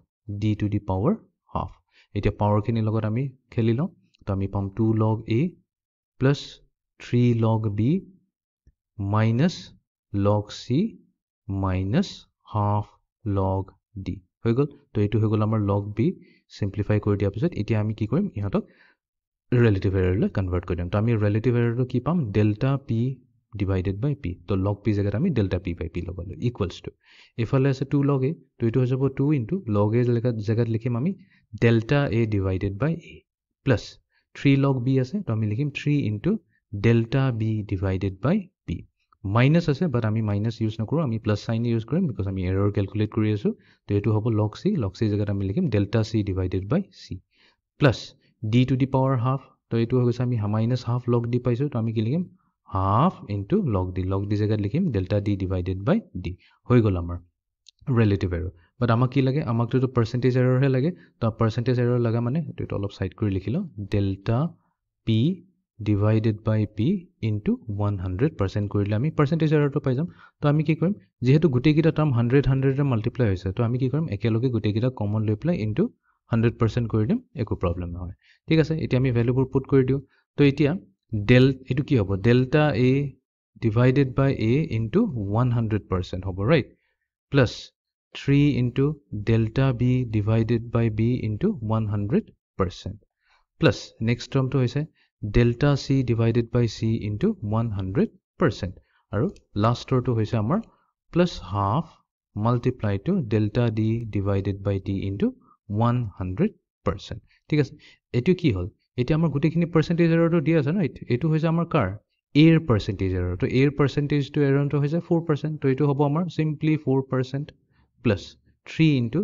d to the power half এতিয়া পাৱাৰ খিনি লগত আমি খেলি লওঁ তো আমি পাম 2 log a plus 3 log b minus log c minus half log d হৈ গল তো এটো হৈ গল আমাৰ log b সিম্পলিফাই কৰি দিয়া পিছত এতিয়া আমি কি কৰিম ইহাতক ৰিলেটিভ এৰৰলৈ কনভাৰ্ট কৰি দিম তো আমি ৰিলেটিভ এৰৰটো কি পাম delta p divided by p তো log p জায়গাত আমি delta p by p লগালো equals to এফালে আছে 2 log a তো এটো হৈ যাব 2 into log a জায়গাত লিখিম আমি delta a divided by a plus 3 log b আছে তো আমি লিখিম 3 into delta b divided by p minus আছে but আমি minus use নকৰো আমি plus sign use কৰিম because আমি error calculate কৰি আছো তো এটো হ'ব log c জায়গাত আমি লিখিম delta c divided by c plus d to the power half তো এটো হৈ গৈছে আমি minus half log d পাইছো তো আমি কি লিখিম half into log d জায়গাত লিখিম delta d divided by d হৈ গল আমাৰ relative error but আমাক কি লাগে আমাক তো percentage error হে লাগে তো percentage error লাগা মানে এটো অলপ সাইড কৰি লিখিলো delta p divided by p into 100% কৰিলে আমি percentage error to পাই যাম তো আমি কি কৰিম যেহেতু গুটেই কিটা টাৰ্ম 100 ৰে মাল্টিপ্লাই হৈছে তো আমি কি কৰিম একেলগে গুটেই কিটা কমন লৈ প্লাই into 100% কৰি দিম একো প্ৰবলেম নহয় ঠিক আছে এতিয়া আমি ভ্যালুবোৰ পুট কৰি দিও তো এতিয়া এটো কি হ'ব delta a divided by a into 100% হ'ব right plus 3 into delta b divided by b into 100% plus next term to hoise delta c divided by c into 100% আৰু last term to hoise amar plus half multiply to delta d divided by d into 100% ঠিক আছে এটো কি হল এটা আমাৰ গুটেখিনি percentage error to দিয়া আছে right এটো হৈছে আমাৰ কাৰ a এর percentage error তো a এর percentage to error to হৈছে 4% তো এটো হ'ব আমাৰ simply 4% plus 3 into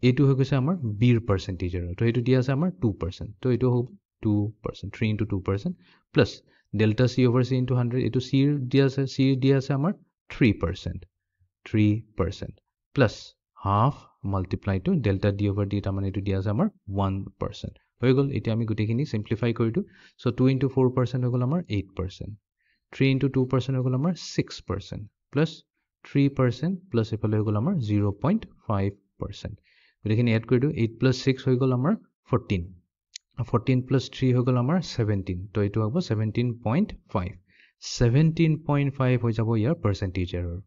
এটো হৈ গৈছে আমাৰ b এৰ percentage error তো এটো দিয়া আছে আমাৰ 2% তো এটো হ'ব 2% 3 into 2% plus delta c over c into 100 এটো c দিয়া আছে আমাৰ 3% plus half multiply to delta d over d এটা মানে এটো দিয়া আছে আমাৰ 1% হৈ গ'ল এতিয়া আমি গুটেখিনি সিম্পলিফাই কৰি দিও সো 2 * 4% হৈ গ'ল আমাৰ 8% 3 * 2% হৈ গ'ল আমাৰ 6% প্লাস 3% প্লাস এফালে হৈ গ'ল আমাৰ 0.5% গুটেখিনি এড কৰি দিও 8 + 6 হৈ গ'ল আমাৰ 14 14 + 3 হৈ গ'ল আমাৰ 17 তো এটো হ'ব 17.5 17.5 হৈ যাব ইয়াৰ পার্সেন্টেজ এরর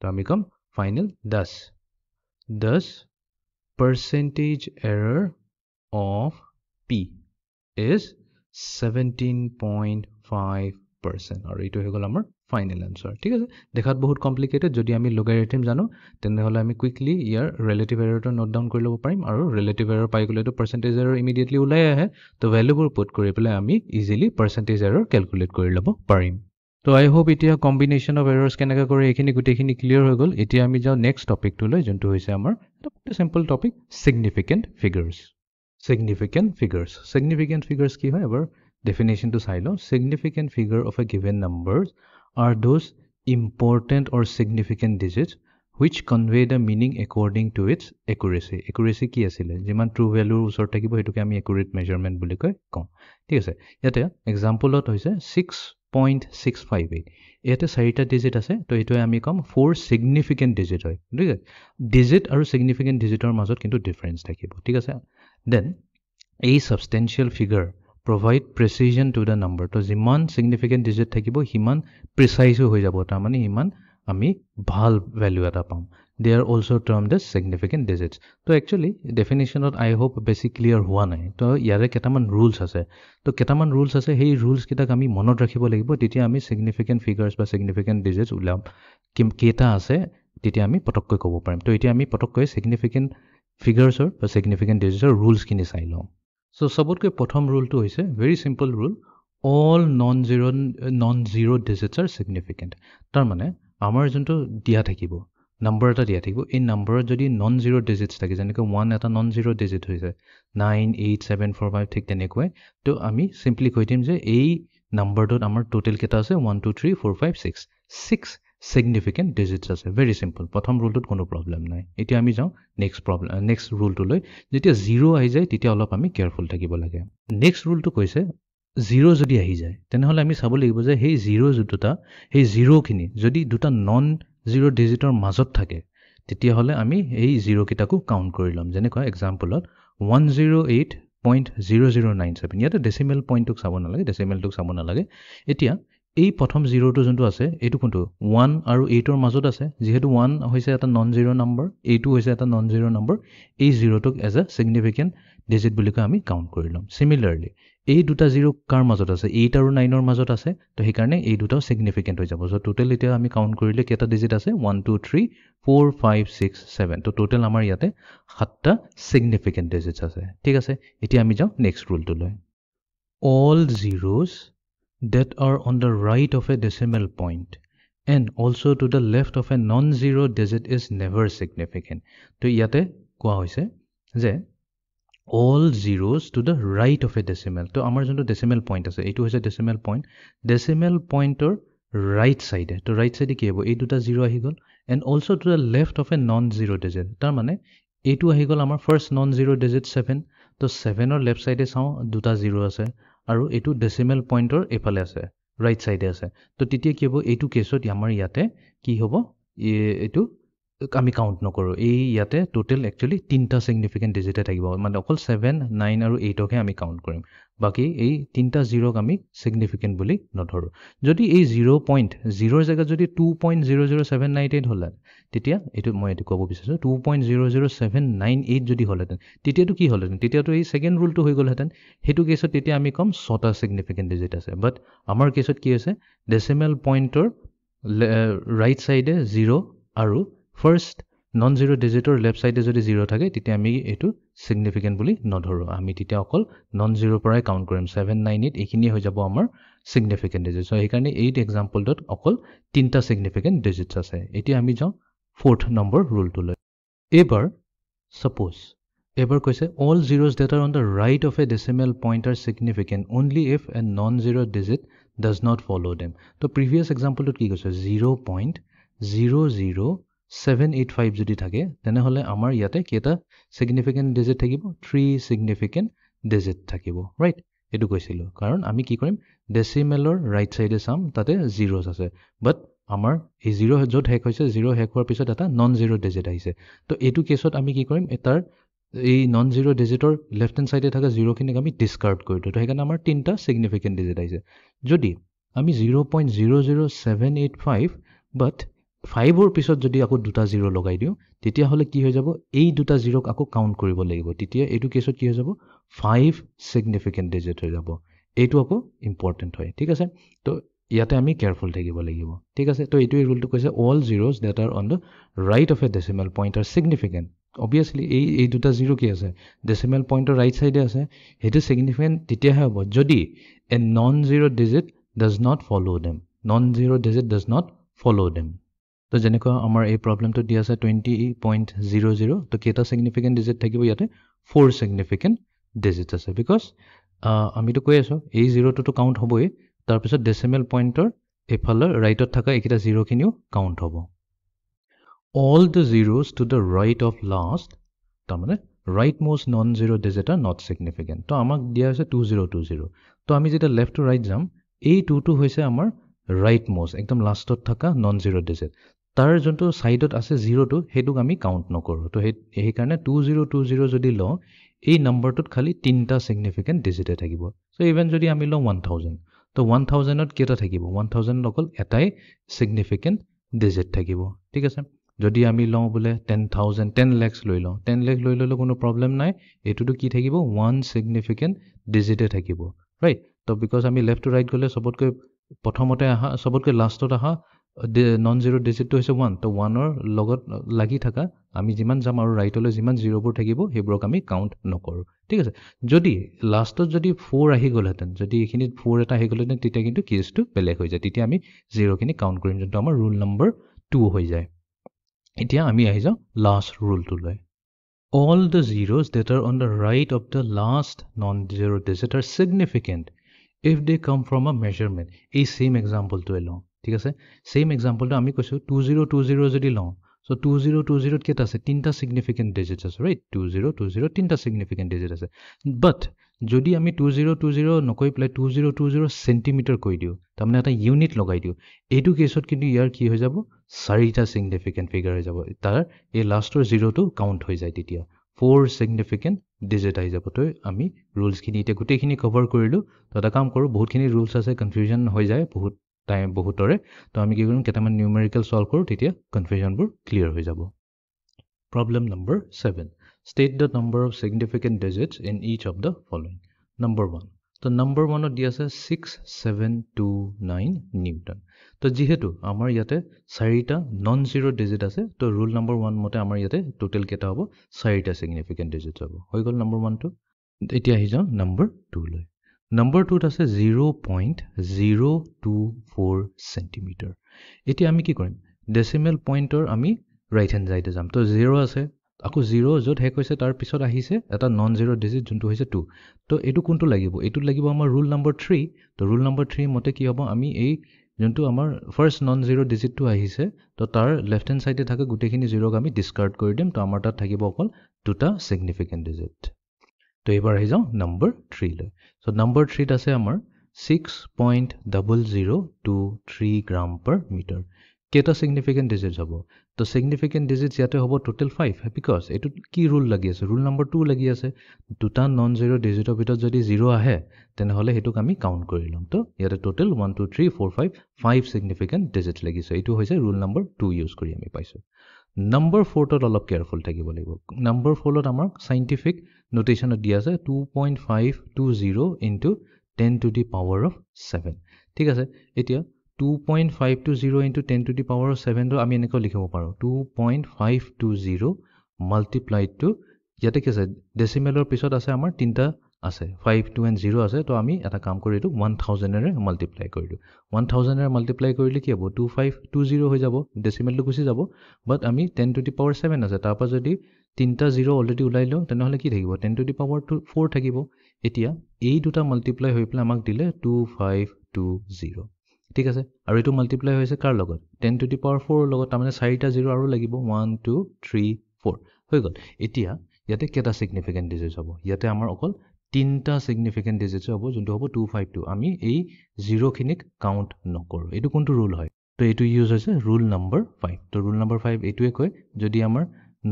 তো আমি কম final 10 percentage error of P is 17.5% আৰু এইটো হৈ গ'ল আমাৰ ফাইনাল আনসাৰ ঠিক আছে দেখাত বহুত কমপ্লিকেটেড যদি আমি লগাৰিথম জানো তেনে হলে আমি কুইকলি ইয়াৰ ৰিলেটিভ এৰৰটো নোট ডাউন কৰি ল'ব পাৰিম আৰু ৰিলেটিভ এৰৰ পাই গ'লে তো পাৰ্সেন্টেজ এৰৰ ইমিডিয়েটলি ওলাই আহে তো ভ্যালুবোৰ পুট কৰি পেলাই আমি ইজিলি পাৰ্সেন্টেজ এৰৰ ক্যালকুলেট কৰি ল'ব পাৰিম তো আই হোপ এতিয়া কম্বিনেশন অফ এৰৰ্স কেনেকৈ কৰে এইখিনি গুটেখিনি ক্লিয়াৰ হৈ গ'ল এতিয়া আমি যাও নেক্সট টপিকটো লৈ যোনটো হৈছে আমাৰ এটা simple topic significant figures significant figures কি হয় এবাৰ definition to চাই লও significant figure of a given numbers are those important or significant digits which convey the meaning according to its accuracy কি আছিল যিমান ট্ৰু ভ্যালুৰ ওচৰত থাকিব হেতুকে আমি accurate measurement বুলি কয় কম ঠিক আছে ইয়াতে এক্সাম্পলত হৈছে 6.658 ইয়াতে চাৰিটা ডিজিট আছে তো এটোই আমি কম 4 significant digit হয় ঠিক আছে digit আৰু significant digitৰ মাজত কিন্তু ডিফাৰেন্স থাকিব ঠিক আছে then a substantial figure provide precision to the number তো যিমান significant digit থাকিব হিমান precise হৈ যাব তাৰ মানে হিমান আমি ভাল ভ্যালু এটা পাম they are also termed as significant digits তো actually definition of I hope basic clear হোৱা নাই তো ইয়াৰে কেটামান rules আছে তো কেটামান rules আছে সেই rules কিটাক আমি মনত ৰাখিব লাগিব তেতিয়া আমি significant figures বা significant digits উলাম কেটা আছে তেতিয়া আমি পটককৈ ক'ব পাৰিম তো এতিয়া আমি পটককৈ significant figures বা significant digits rules কিনি চাই লওঁ so সবতকৈ প্ৰথম rule টো হৈছে very simple rule all non-zero digits are significant তাৰ মানে আমাৰ যোনটো দিয়া থাকিব নাম্বাৰ এটা দিয়া থাকিব এই নাম্বাৰত যদি নন জিৰো ডিজিটস থাকে যেনেকৈ 1 এটা নন জিৰো ডিজিট হৈছে 98745 ঠিক তেনেকৈ তো আমি সিম্পলি কৈ দিম যে এই নাম্বাৰটোত আমাৰ টোটাল কেটা আছে 1 2 3 4 5 6 6 significant digits আছে very simple প্ৰথম ৰুলটোত কোনো প্ৰবলেম নাই এতিয়া আমি যাও নেক্সট ৰুলটো লৈ যেতিয়া 0 আহি যায় তেতিয়া অলপ আমি কেয়াৰফুল থাকিব লাগে নেক্সট ৰুলটো কৈছে 0 যদি আহি যায় তেনেহলে আমি চাব লাগিব যে সেই 0 দুটা সেই 0 খিনি যদি দুটা নন জিৰো ডিজিটৰ মাজত থাকে তেতিয়া হলে আমি এই 0 কিটাকো কাউন্ট কৰি লম যেনেকৈ এক্সাম্পলত 108.0097 ইয়াতে ডেসিমেল পইণ্টক চাব নালাগে ডেসিমেলটোক চাব নালাগে এতিয়া এই প্ৰথম 0 টো যোনটো আছে এটো কোনটো 1 আৰু 8 ৰ মাজত আছে যেহেতু 1 হৈছে এটা নন জিৰো নম্বৰ 8 হৈছে এটা নন জিৰো নম্বৰ এই 0 টোক এজ আ সিগনিফিকেন্ট ডিজিট বুলি কৈ আমি কাউন্ট কৰি লম সিমিলাৰলি এই দুটা 0 কাৰ মাজত আছে 8 আৰু 9 ৰ মাজত আছে তো সেই কাৰণে এই দুটাও সিগনিফিকেন্ট হৈ যাব সো টোটাল এতিয়া আমি কাউন্ট কৰিলে কেটা ডিজিট আছে 1 2 3 4 5 6 7 তো টোটাল আমাৰ ইয়াতে 7টা সিগনিফিকেন্ট ডিজিটস আছে ঠিক আছে এতিয়া আমি যাও নেক্সট ৰুলটো লৈ all zeros that are on the right of a decimal point and also to the left of a non-zero digit is never significant তো ইয়াতে কোৱা হৈছে যে all zeros to the right of a decimal তো আমাৰ যোনটো decimal point আছে এইটো হৈছে decimal pointer right side তো right side কি হ'ব এই দুটা 0 আহি গল and also to the left of a non-zero digit তাৰ মানে এইটো আহি গল আমাৰ first non-zero digit 7 তো 7 ৰ left side চাও দুটা 0 আছে আৰু এটো ডেসিমেল পইণ্টৰ এফালে আছে ৰাইট সাইডে আছে তো তেতিয়া কি হ'ব এটো কেছত আমাৰ ইয়াতে কি হ'ব এটো আমি কাউন্ট নকৰো এই ইয়াতে টোটাল একচুয়ালি তিনটা সিগনিফিকেন্ট ডিজিটে থাকিব মানে অকল 7 9 আৰু 8 কে আমি কাউন্ট কৰিম বাকি এই তিনটা 0 ক আমি সিগনিফিকেন্ট বুলি নধৰো যদি এই 0.0 ৰ জায়গা যদি 2.00798 হল তেতিয়া এটো মই এটো ক'ব বিচাৰিছো 2.00798 যদি হলহেতেন তেতিয়াটো কি হলহেতেন তেতিয়াটো এই সেকেন্ড ৰুলটো হৈ গলহেতেন হেতু কেছত তেতিয়া আমি কম 6টা সিগনিফিকেন্ট ডিজিট আছে বাট আমাৰ কেছত কি আছে ডেসিমেল পইণ্টৰ ৰাইট সাইডে 0 আৰু ফাৰ্স্ট নন জিৰো ডিজিটৰ লেফট সাইডে যদি 0 থাকে তেতিয়া আমি এটো সিগনিফিকেন্ট বুলি নধৰো আমি তেতিয়া অকল নন জিৰো পৰাই কাউন্ট কৰিম 798 এইখিনি হৈ যাব আমাৰ সিগনিফিকেন্ট ডিজিট সো এই কাৰণে এই এক্সাম্পলটোত অকল তিনটা সিগনিফিকেন্ট ডিজিটস আছে এতিয়া আমি যাও 4th নম্বৰ ৰুলটো লৈ এবাৰ suppose এবাৰ কৈছে all zeros that are on the right of a decimal point are significant only if a non-zero digit does not follow them তো previous exampleটোত কি কৈছে 0.00785 যদি থাকে তেনে হলে আমাৰ ইয়াতে কেটা significant digit থাকিব 3 significant ডিজিট থাকিব ৰাইট এটো কৈছিলো কাৰণ আমি কি কৰিম ডেসিমেলৰ ৰাইট সাইডে চাম তাতে জিৰোজ আছে বাট আমাৰ এই জিৰো য'ত হেক হৈছে জিৰো হেক হোৱাৰ পিছত এটা নন জিৰো ডিজিট আহিছে তো এইটো কেছত আমি কি কৰিম এটাৰ এই নন জিৰো ডিজিটৰ লেফট হ্যান্ড সাইডে থকা জিৰোখিনিক আমি ডিসকাৰ্ড কৰি দিওঁ তো সেইকাৰণে আমাৰ তিনটা সিগনিফিকেন্ট ডিজিট আহিছে যদি আমি 0.00785 বাট 5 ৰ পিছত যদি আকৌ দুটা জিৰো লগাই দিওঁ তেতিয়া হলে কি হৈ যাব এই দুটা জিৰোক আকৌ কাউন্ট কৰিব লাগিব তেতিয়া এইটো কেছত কি হৈ যাব 5 সিগনিফিকেন্ট ডিজিট হৈ যাব এইটো আকৌ ইম্পৰ্টেন্ট হয় ঠিক আছে তো ইয়াতে আমি কেয়াৰফুল থাকিব লাগিব ঠিক আছে তো এইটো ৰুলটো কৈছে all zeros that are on the right of a decimal point are significant obviously এই দুটা জিৰো কি আছে ডেসিমেল পইণ্টৰ ৰাইট সাইডে আছে হেতু সিগনিফিকেন্ট তেতিয়াহে হ'ব যদি a non zero digit does not follow them non-zero digit does not follow them তো যেনেকৈ আমাৰ এই প্ৰবলেমটো দি আছে 20.00 তো কেটা সিগনিফিকেন্ট ডিজিট থাকিব ইয়াতে 4 সিগনিফিকেন্ট ডিজিট আছে বিকজ আমিতো কৈ আছো এই জিৰোটো তো কাউন্ট হ'বই তাৰ পিছত ডেসিমেল পইণ্টৰ এফালে ৰাইটত থকা এইকিটা জিৰোখিনিও কাউন্ট হ'ব all the zeros to the right of last তাৰমানে rightmost non-zero digit are not significant তো আমাক দিয়া আছে 2020 তো আমি যেটা লেফট টু ৰাইট যাম এই 2 হৈছে আমাৰ ৰাইট মোষ্ট একদম লাষ্টত থকা নন জিৰো ডিজিট তাৰ যোনটো সাইডত আছে জিৰোটো হেতুক আমি কাউন্ট নকৰো তো এই কাৰণে 2020 যদি ল এই নম্বৰটোত খালি তিনটা সিগনিফিকেন্ট ডিজিটে থাকিব সো ইভেন যদি আমি ল 1000 তো 1000ত কেটা থাকিব 1000 অকল এটাই সিগনিফিকেন্ট ডিজিট থাকিব ঠিক আছে যদি আমি লওঁ বলে 10000 10 lakhs লৈ লওঁ 10 lakh লৈ ললে কোনো প্ৰবলেম নাই এটোটো কি থাকিব 1 সিগনিফিকেন্ট ডিজিটে থাকিব ৰাইট তো বিকজ আমি লেফট টু ৰাইট গলে সবতকৈ প্ৰথমতে আহা সবতকৈ লাষ্টত আহা নন জিৰো ডিজিটটো হৈছে 1 তো 1 ৰ লগত লাগি থাকা আমি যিমান যাম আৰু ৰাইটলৈ যিমান জিৰোবোৰ থাকিব হেবোৰক আমি কাউন্ট নকৰো ঠিক আছে যদি লাষ্টত যদি 4 আহি গলহেতেন যদি এখিনি 4 এটা আহি গলহেতেন তেতিয়া কিন্তু কেছটো বেলেগ হৈ যায় তেতিয়া আমি জিৰোখিনি কাউন্ট কৰিম যেটো আমাৰ ৰুল নম্বৰ 2 হৈ যায় এতিয়া আমি আহি যাও লাষ্ট ৰুলটো লৈ all the zeros that are on the right of the last non-zero digit are significant if they come from a measurement এই same example to along ঠিক আছে same example to আমি কৈছো 2020 যদি লওঁ so 2020 কেটা আছে তিনটা significant digits আছে right 2020 তিনটা significant digit আছে but যদি আমি 2020 নকৈ প্লাই 2020 সেন্টিমিটাৰ কৈ দিও তাৰমানে এটা ইউনিট লগাই দিও এইটো কেছত কিন্তু ইয়াৰ কি হৈ যাব চাৰিটা significant figure হৈ যাব তাৰ এই লাষ্টৰ জিৰোটো কাউন্ট হৈ যায় তেতিয়া 4 significant digit আহি যাব তো আমি ৰুলছ খিনি এতিয়া গুটেখিনি কভাৰ কৰিলো তো এটা কাম কৰো বহুতখিনি ৰুলছ আছে কনফিউজন হৈ যায় বহুত টাইম বহুতৰে তো আমি কি কৰিম কেটামান নিউমেৰিকেল সলভ কৰো তেতিয়া কনফিউজনবোৰ ক্লিয়াৰ হৈ যাব problem number 7 state the number of significant digits in each of the following number 1 তো number 1 ত দি আছে 6729 নিউটন তো যেহেতু আমাৰ ইয়াতে চাৰিটা নন জিৰো ডিজিট আছে তো ৰুল নম্বৰ 1 মতে আমাৰ ইয়াতে টোটাল কেটা হ'ব চাৰিটা সিগনিফিকেন্ট ডিজিট হ'ব হৈ গল নম্বৰ 1 টো এতিয়া আহি যাও নম্বৰ 2 লৈ নম্বৰ 2 ত আছে 0.024 সেন্টিমিটাৰ এতিয়া আমি কি কৰিম ডেসিমেল পইণ্টৰ আমি ৰাইট হ্যান্ড সাইডে যাম তো 0 আছে আকৌ 0 য'ত হেক হৈছে তাৰ পিছত আহিছে এটা নন জিৰো ডিজিট যোনটো হৈছে 2 তো এটো কোনটো লাগিব এটো লাগিব আমাৰ ৰুল নম্বৰ 3 তো ৰুল নম্বৰ 3 মতে কি হ'ব আমি এই যোনটো আমাৰ ফাৰ্স্ট নন জিৰো ডিজিটটো আহিছে তো তাৰ লেফট হ্যান্ড সাইডে থকা গুটেখিনি জিৰোক আমি ডিসকাৰ্ড কৰি দিম তো আমাৰ তাত থাকিব অকল দুটা সিগনিফিকেন্ট ডিজিট তো এবাৰ আহি যাও নম্বৰ 3 লৈ সো নম্বৰ 3 ত আছে আমাৰ 6.0023 গ্ৰাম per মিটাৰ কেটা সিগনিফিকেন্ট ডিজিটস হ'ব তো সিগনিফিকেন্ট ডিজিটস ইয়াতে হ'ব টোটাল 5 বিকজ এটো কি ৰুল লাগি আছে ৰুল নম্বৰ 2 লাগি আছে দুটা নন জিৰো ডিজিটৰ ভিতৰত যদি 0 আহে তেনে হলে হেতুক আমি কাউন্ট কৰি লম তো ইয়াতে টোটাল 1 2 3 4 5 সিগনিফিকেন্ট ডিজিটস লাগিছে এটো হৈছে ৰুল নম্বৰ 2 ইউজ কৰি আমি পাইছো নম্বৰ 4 ত অলপ কেয়াৰফুল থাকিব লাগিব নম্বৰ 4 ত আমাৰ সাইন্টিফিক নোটেশনত দিয়া আছে 2.520 into 10 to the power of 7 ঠিক আছে এতিয়া 2.520 into 10 to the power of 7 ৰ আমি এনেকৈ লিখিব পাৰো 2.520 multiplied to ইয়াতে কি আছে ডেসিমেলৰ পিছত আছে আমাৰ তিনটা আছে 5 2 and 0 আছে তো আমি এটা কাম কৰি দিও 1000 এৰে মাল্টিপ্লাই কৰি দিও 1000 এৰে মাল্টিপ্লাই কৰিলে কি হ'ব 2520 হৈ যাব ডেসিমেলটো গুছি যাব বাট আমি 10 to the power 7 আছে তাৰ পৰা যদি তিনটা 0 অলৰেডি উলাই লও তেনে হলে কি থাকিব 10 to the power 4 থাকিব এতিয়া এই দুটা মাল্টিপ্লাই হৈ প্লাই আমাক দিলে 2520 ঠিক আছে আৰু এটো মাল্টিপ্লাই হৈছে কাৰ লগত 10 to the power 4 লগত তাৰমানে চাৰিটা 0 আৰু লাগিব 1 2 3 4 হৈ গল এতিয়া ইয়াতে কেটা সিগনিফিকেন্ট ডিজিটস হ'ব ইয়াতে আমাৰ অকল তিনটা সিগনিফিকেন্ট ডিজিটছ হ'ব যোনটো হ'ব 252 আমি এই 0 খিনিক কাউণ্ট নকৰোঁ এইটো কোনটো ৰুল হয় তো এইটো ইউজ হৈছে ৰুল নম্বৰ 5 তো ৰুল নম্বৰ 5 এইটোৱে কয় যদি আমাৰ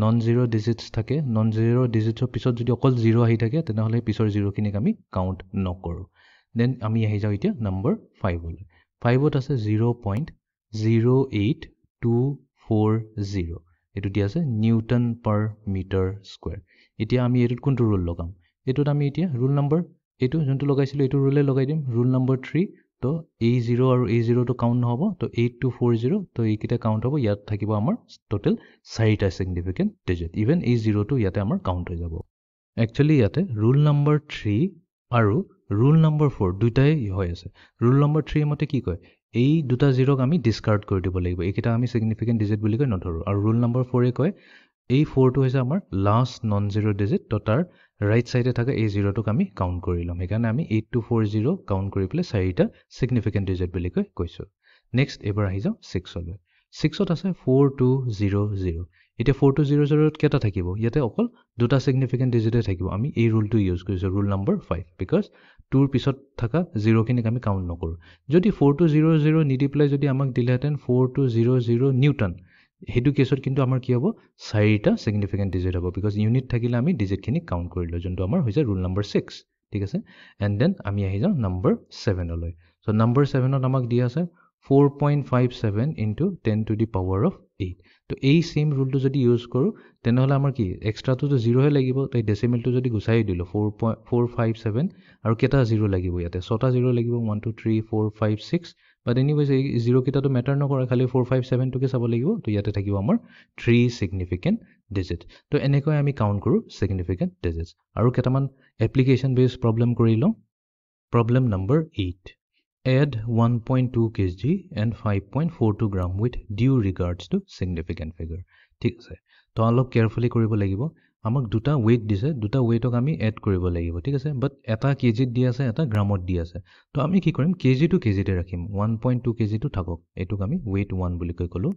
নন জিৰ' ডিজিটছ থাকে নন জিৰ' ডিজিটছৰ পিছত যদি অকল 0 আহি থাকে তেনেহ'লে পিছৰ 0 খিনিক আমি কাউণ্ট নকৰোঁ দেন আমি আহি যাওঁ এতিয়া নম্বৰ 5লৈ 5ত আছে 0.08240 এইটো দিয়া আছে নিউটন পাৰ মিটাৰ স্কুৱেৰ এতিয়া আমি এইটোত কোনটো ৰুল লগাম এইটোত আমি এতিয়া ৰুল নম্বৰ এইটো যোনটো লগাইছিলোঁ এইটো ৰুলে লগাই দিম ৰুল নম্বৰ 3 তো এই 0 আৰু এই 0টো কাউণ্ট নহ'ব তো 8240 তো এইকেইটা কাউণ্ট হ'ব ইয়াত থাকিব আমাৰ টোটেল 4টা সিগনিফিকেন্ট ডিজিট ইভেন এই 0টো ইয়াতে আমাৰ কাউণ্ট হৈ যাব একচুৱেলি ইয়াতে ৰুল নম্বৰ 3 আৰু ৰুল নম্বৰ 4 দুটাই হৈ আছে ৰুল নম্বৰ 3 মতে কি কয় এই দুটা 0ক আমি ডিসকাৰ্ড কৰি দিব লাগিব এইকেইটা আমি সিগনিফিকেন্ট ডিজিট বুলি কয় নধৰো আৰু ৰুল নম্বৰ 4 কয় এই 4টো হৈছে আমাৰ লাষ্ট নন জিৰ' ডিজিট তো তাৰ ৰাইট সাইডে থকা এই 0টোক আমি কাউণ্ট কৰি লম সেইকাৰণে আমি 8240 কাউণ্ট কৰি পেলাই 4টা সিগনিফিকেন্ট ডিজিট বুলি কৈছো নেক্সট এবাৰ আহি যাওঁ 6লৈ 6ত আছে 4200 এতিয়া 4200ত কেটা থাকিব ইয়াতে অকল দুটা সিগনিফিকেন্ট ডিজিটে থাকিব আমি এই ৰুলটো ইউজ কৰিছো ৰুল নম্বৰ 5 বিকজ 2ৰ পিছত থকা 0 খিনিক আমি কাউণ্ট নকৰোঁ যদি 4200 নিদি পেলাই যদি আমাক দিলেহেঁতেন 4200 নিউটন হেতু কেছত কিন্তু আমাৰ কি হ'ব 4টা সিগনিফিকেন্ট ডিজিট হ'ব বিকজ ইউনিট থাকিলে আমি ডিজিটখিনি কাউণ্ট কৰিলো যোনটো আমাৰ হৈছে ৰুল নম্বৰ 6 ঠিক আছে এণ্ড দেন আমি আহি যাওঁ নম্বৰ 7লৈ সো নম্বৰ 7ত আমাক দিয়া আছে 4.57 into 10 to the power of 8 তো এই সেম ৰুলটো যদি ইউজ কৰোঁ তেনেহ'লে আমাৰ কি এক্সট্ৰাটোতো 0 হে লাগিব তো ডেসিমেলটো যদি গুচাই দিলো 4.457 আৰু কেটা 0 লাগিব ইয়াতে 6টা 0 লাগিব 1 2 3 4 5 6 বাট এনিৱেজ এই 0 কেটাটো মেটাৰ নকৰে খালি 457 টোকে চাব লাগিব তো ইয়াতে থাকিব আমাৰ 3 সিগনিফিকেন্ট ডিজিট তো এনেকৈ আমি কাউণ্ট কৰোঁ সিগনিফিকেন্ট ডিজিটছ আৰু কেটামান এপ্লিকেশন বেস প্ৰবলেম কৰি লওঁ problem number 8 add 1.2 kg and 5.42 gram with due regards to significant figure ঠিক আছে তো অলপ কেয়াৰফুলি কৰিব লাগিব আমাক দুটা weight দিছে দুটা weightক আমি এড কৰিব লাগিব ঠিক আছে বাট এটা কেজিত দি আছে এটা গ্ৰামত দি আছে তো আমি কি কৰিম কেজি টু কেজিতে ৰাখিম 1.2 কেজি টো থাকক এটোক আমি weight 1 বুলি কৈ কলো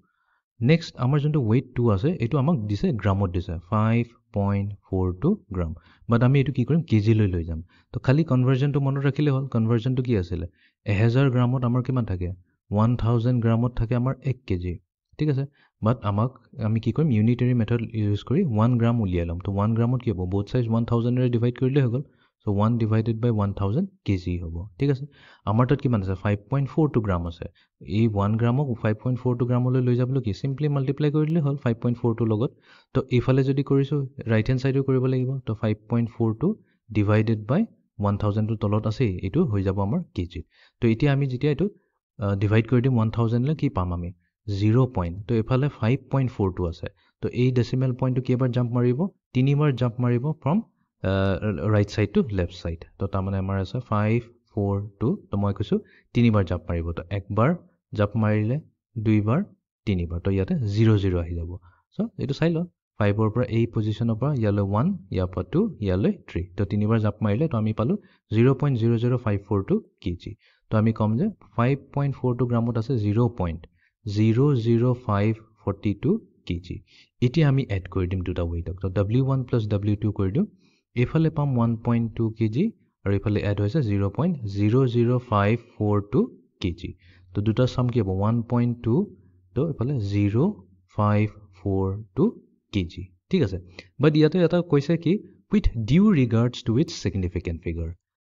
নেক্সট আমাৰ যোনটো weight 2 আছে এটো আমাক দিছে গ্ৰামত দিছে 5.42 গ্ৰাম বাট আমি এটো কি কৰিম কেজি লৈ যাম তো খালি কনভাৰ্জনটো মনত ৰাখিলে হ'ল কনভাৰ্জনটো কি আছিল 1000 গ্ৰামত আমাৰ কিমান থাকে 1000 গ্ৰামত থাকে আমাৰ 1 কেজি ঠিক আছে বাট আমাক আমি কি কৰিম ইউনিটাৰী মেথড ইউজ কৰি 1 গ্ৰাম উলিয়াই লম তো 1 গ্ৰামত কি হ'ব বোথ সাইড 1000 ৰে ডিভাইড কৰিলে হৈ গল সো 1 divided by 1000 কেজি হ'ব ঠিক আছে আমাৰ তাত কিমান আছে 5.42 গ্ৰাম আছে এই 1 গ্ৰামক 5.42 গ্ৰামলৈ লৈ যাবলৈ কি সিম্পলি মাল্টিপ্লাই কৰি দিলে হ'ল 5.42 লগত তো ইফালে যদি কৰিছো ৰাইট হ্যান্ড সাইডও কৰিব লাগিব তো 5.42 divided by 1000 টো তলত আছে এটো হৈ যাব আমাৰ কেজি তো এতিয়া আমি যেতিয়া এটো ডিভাইড কৰি দিম 1000 লৈ কি পাম আমি 0 পইণ্ট তো এফালে 5.42 আছে তো এই ডেসিমেল পইণ্টটো কেইবাৰ জাম্প মাৰিব তিনিবাৰ জাম্প মাৰিব from right side to left side তো তাৰ মানে আমাৰ আছে 542 তো মই কৈছো তিনিবাৰ জাম্প মাৰিব তো একবাৰ জাম্প মাৰিলে দুইবাৰ তিনিবাৰ তো ইয়াতে 00 আহি যাব সো এটো চাই ল 5 ৰ পৰা এই পজিশনৰ পৰা ইয়ালৈ 1 ইয়াৰ পৰা 2 ইয়ালৈ 3 তো তিনিবাৰ জাম্প মাৰিলে তো আমি পালো 0.00542 কেজি তো আমি কম যে 5.42 গ্ৰামত আছে 0.00542 কেজি এতিয়া আমি এড কৰি দিম দুটা ওয়েটক তো w1 plus w2 কৰি দিম এফালে পাম 1.2 কেজি আৰু এফালে এড হৈছে 0.00542 কেজি তো দুটা সাম কি হ'ব 1.2 তো এফালে 0542 কেজি ঠিক আছে বাট ইয়াতে এটা কৈছে কি with due regards to its significant figure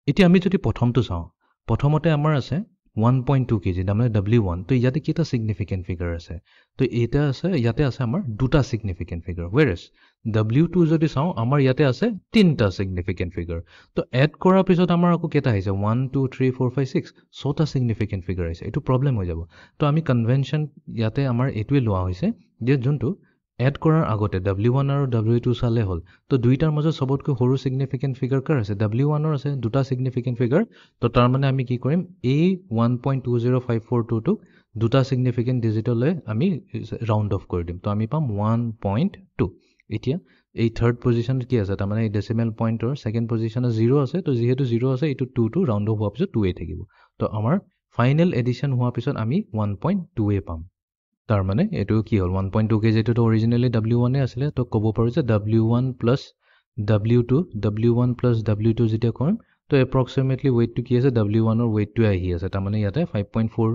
এতিয়া আমি যদি প্ৰথমটো চাওঁ প্ৰথমতে আমাৰ আছে 1.2 কেজি মানে w1 তো ইয়াতে কিটা significant figure আছে তো এটা আছে ইয়াতে আছে আমাৰ দুটা significant figure whereas w2 যদি চাওঁ আমাৰ ইয়াতে আছে তিনটা significant figure তো এড কৰাৰ পিছত আমাৰ আকৌ কেটা আহিছে 1 2 3 4 5 6 ছটা significant figure আহিছে এটো প্ৰবলেম হৈ যাব তো আমি কনভেনশন ইয়াতে আমাৰ এটোৱে লোৱা হৈছে যে যোনটো এড কৰাৰ আগতে w1 আৰু w2 চালে হ'ল তো দুইটাৰ মাজত সবতকৈ সৰু significant figure কাৰ আছে w1 ৰ আছে দুটা significant figure তো তাৰ মানে আমি কি কৰিম এই 1.20542 টো দুটা significant digit লৈ আমি ৰাউন্ড অফ কৰি দিম তো আমি পাম 1.2 এতিয়া এই থাৰ্ড পজিশনত কি আছে তাৰ মানে এই ডেসিমেল পইণ্টৰ সেকেন্ড পজিশনত 0 আছে তো যেহেতু 0 আছে এটো 2 টো ৰাউন্ড অফ হোৱাৰ পিছত 2 এ থাকিব তো আমাৰ ফাইনেল এডিশন হোৱাৰ পিছত আমি 1.2 এ পাম তাৰ মানে এটো কি হ'ল 1.2 কেজি টো অৰিজিনালি w1 এ আছিল তো ক'ব পাৰো যে w1 plus W2 W1 plus W2 যেতিয়া কৰিম তো এপ্ৰক্সিমেটলি ৱেইটটো কি আছে W1 ৰ ৱেইটটো আহি আছে তাৰমানে ইয়াতে 5.4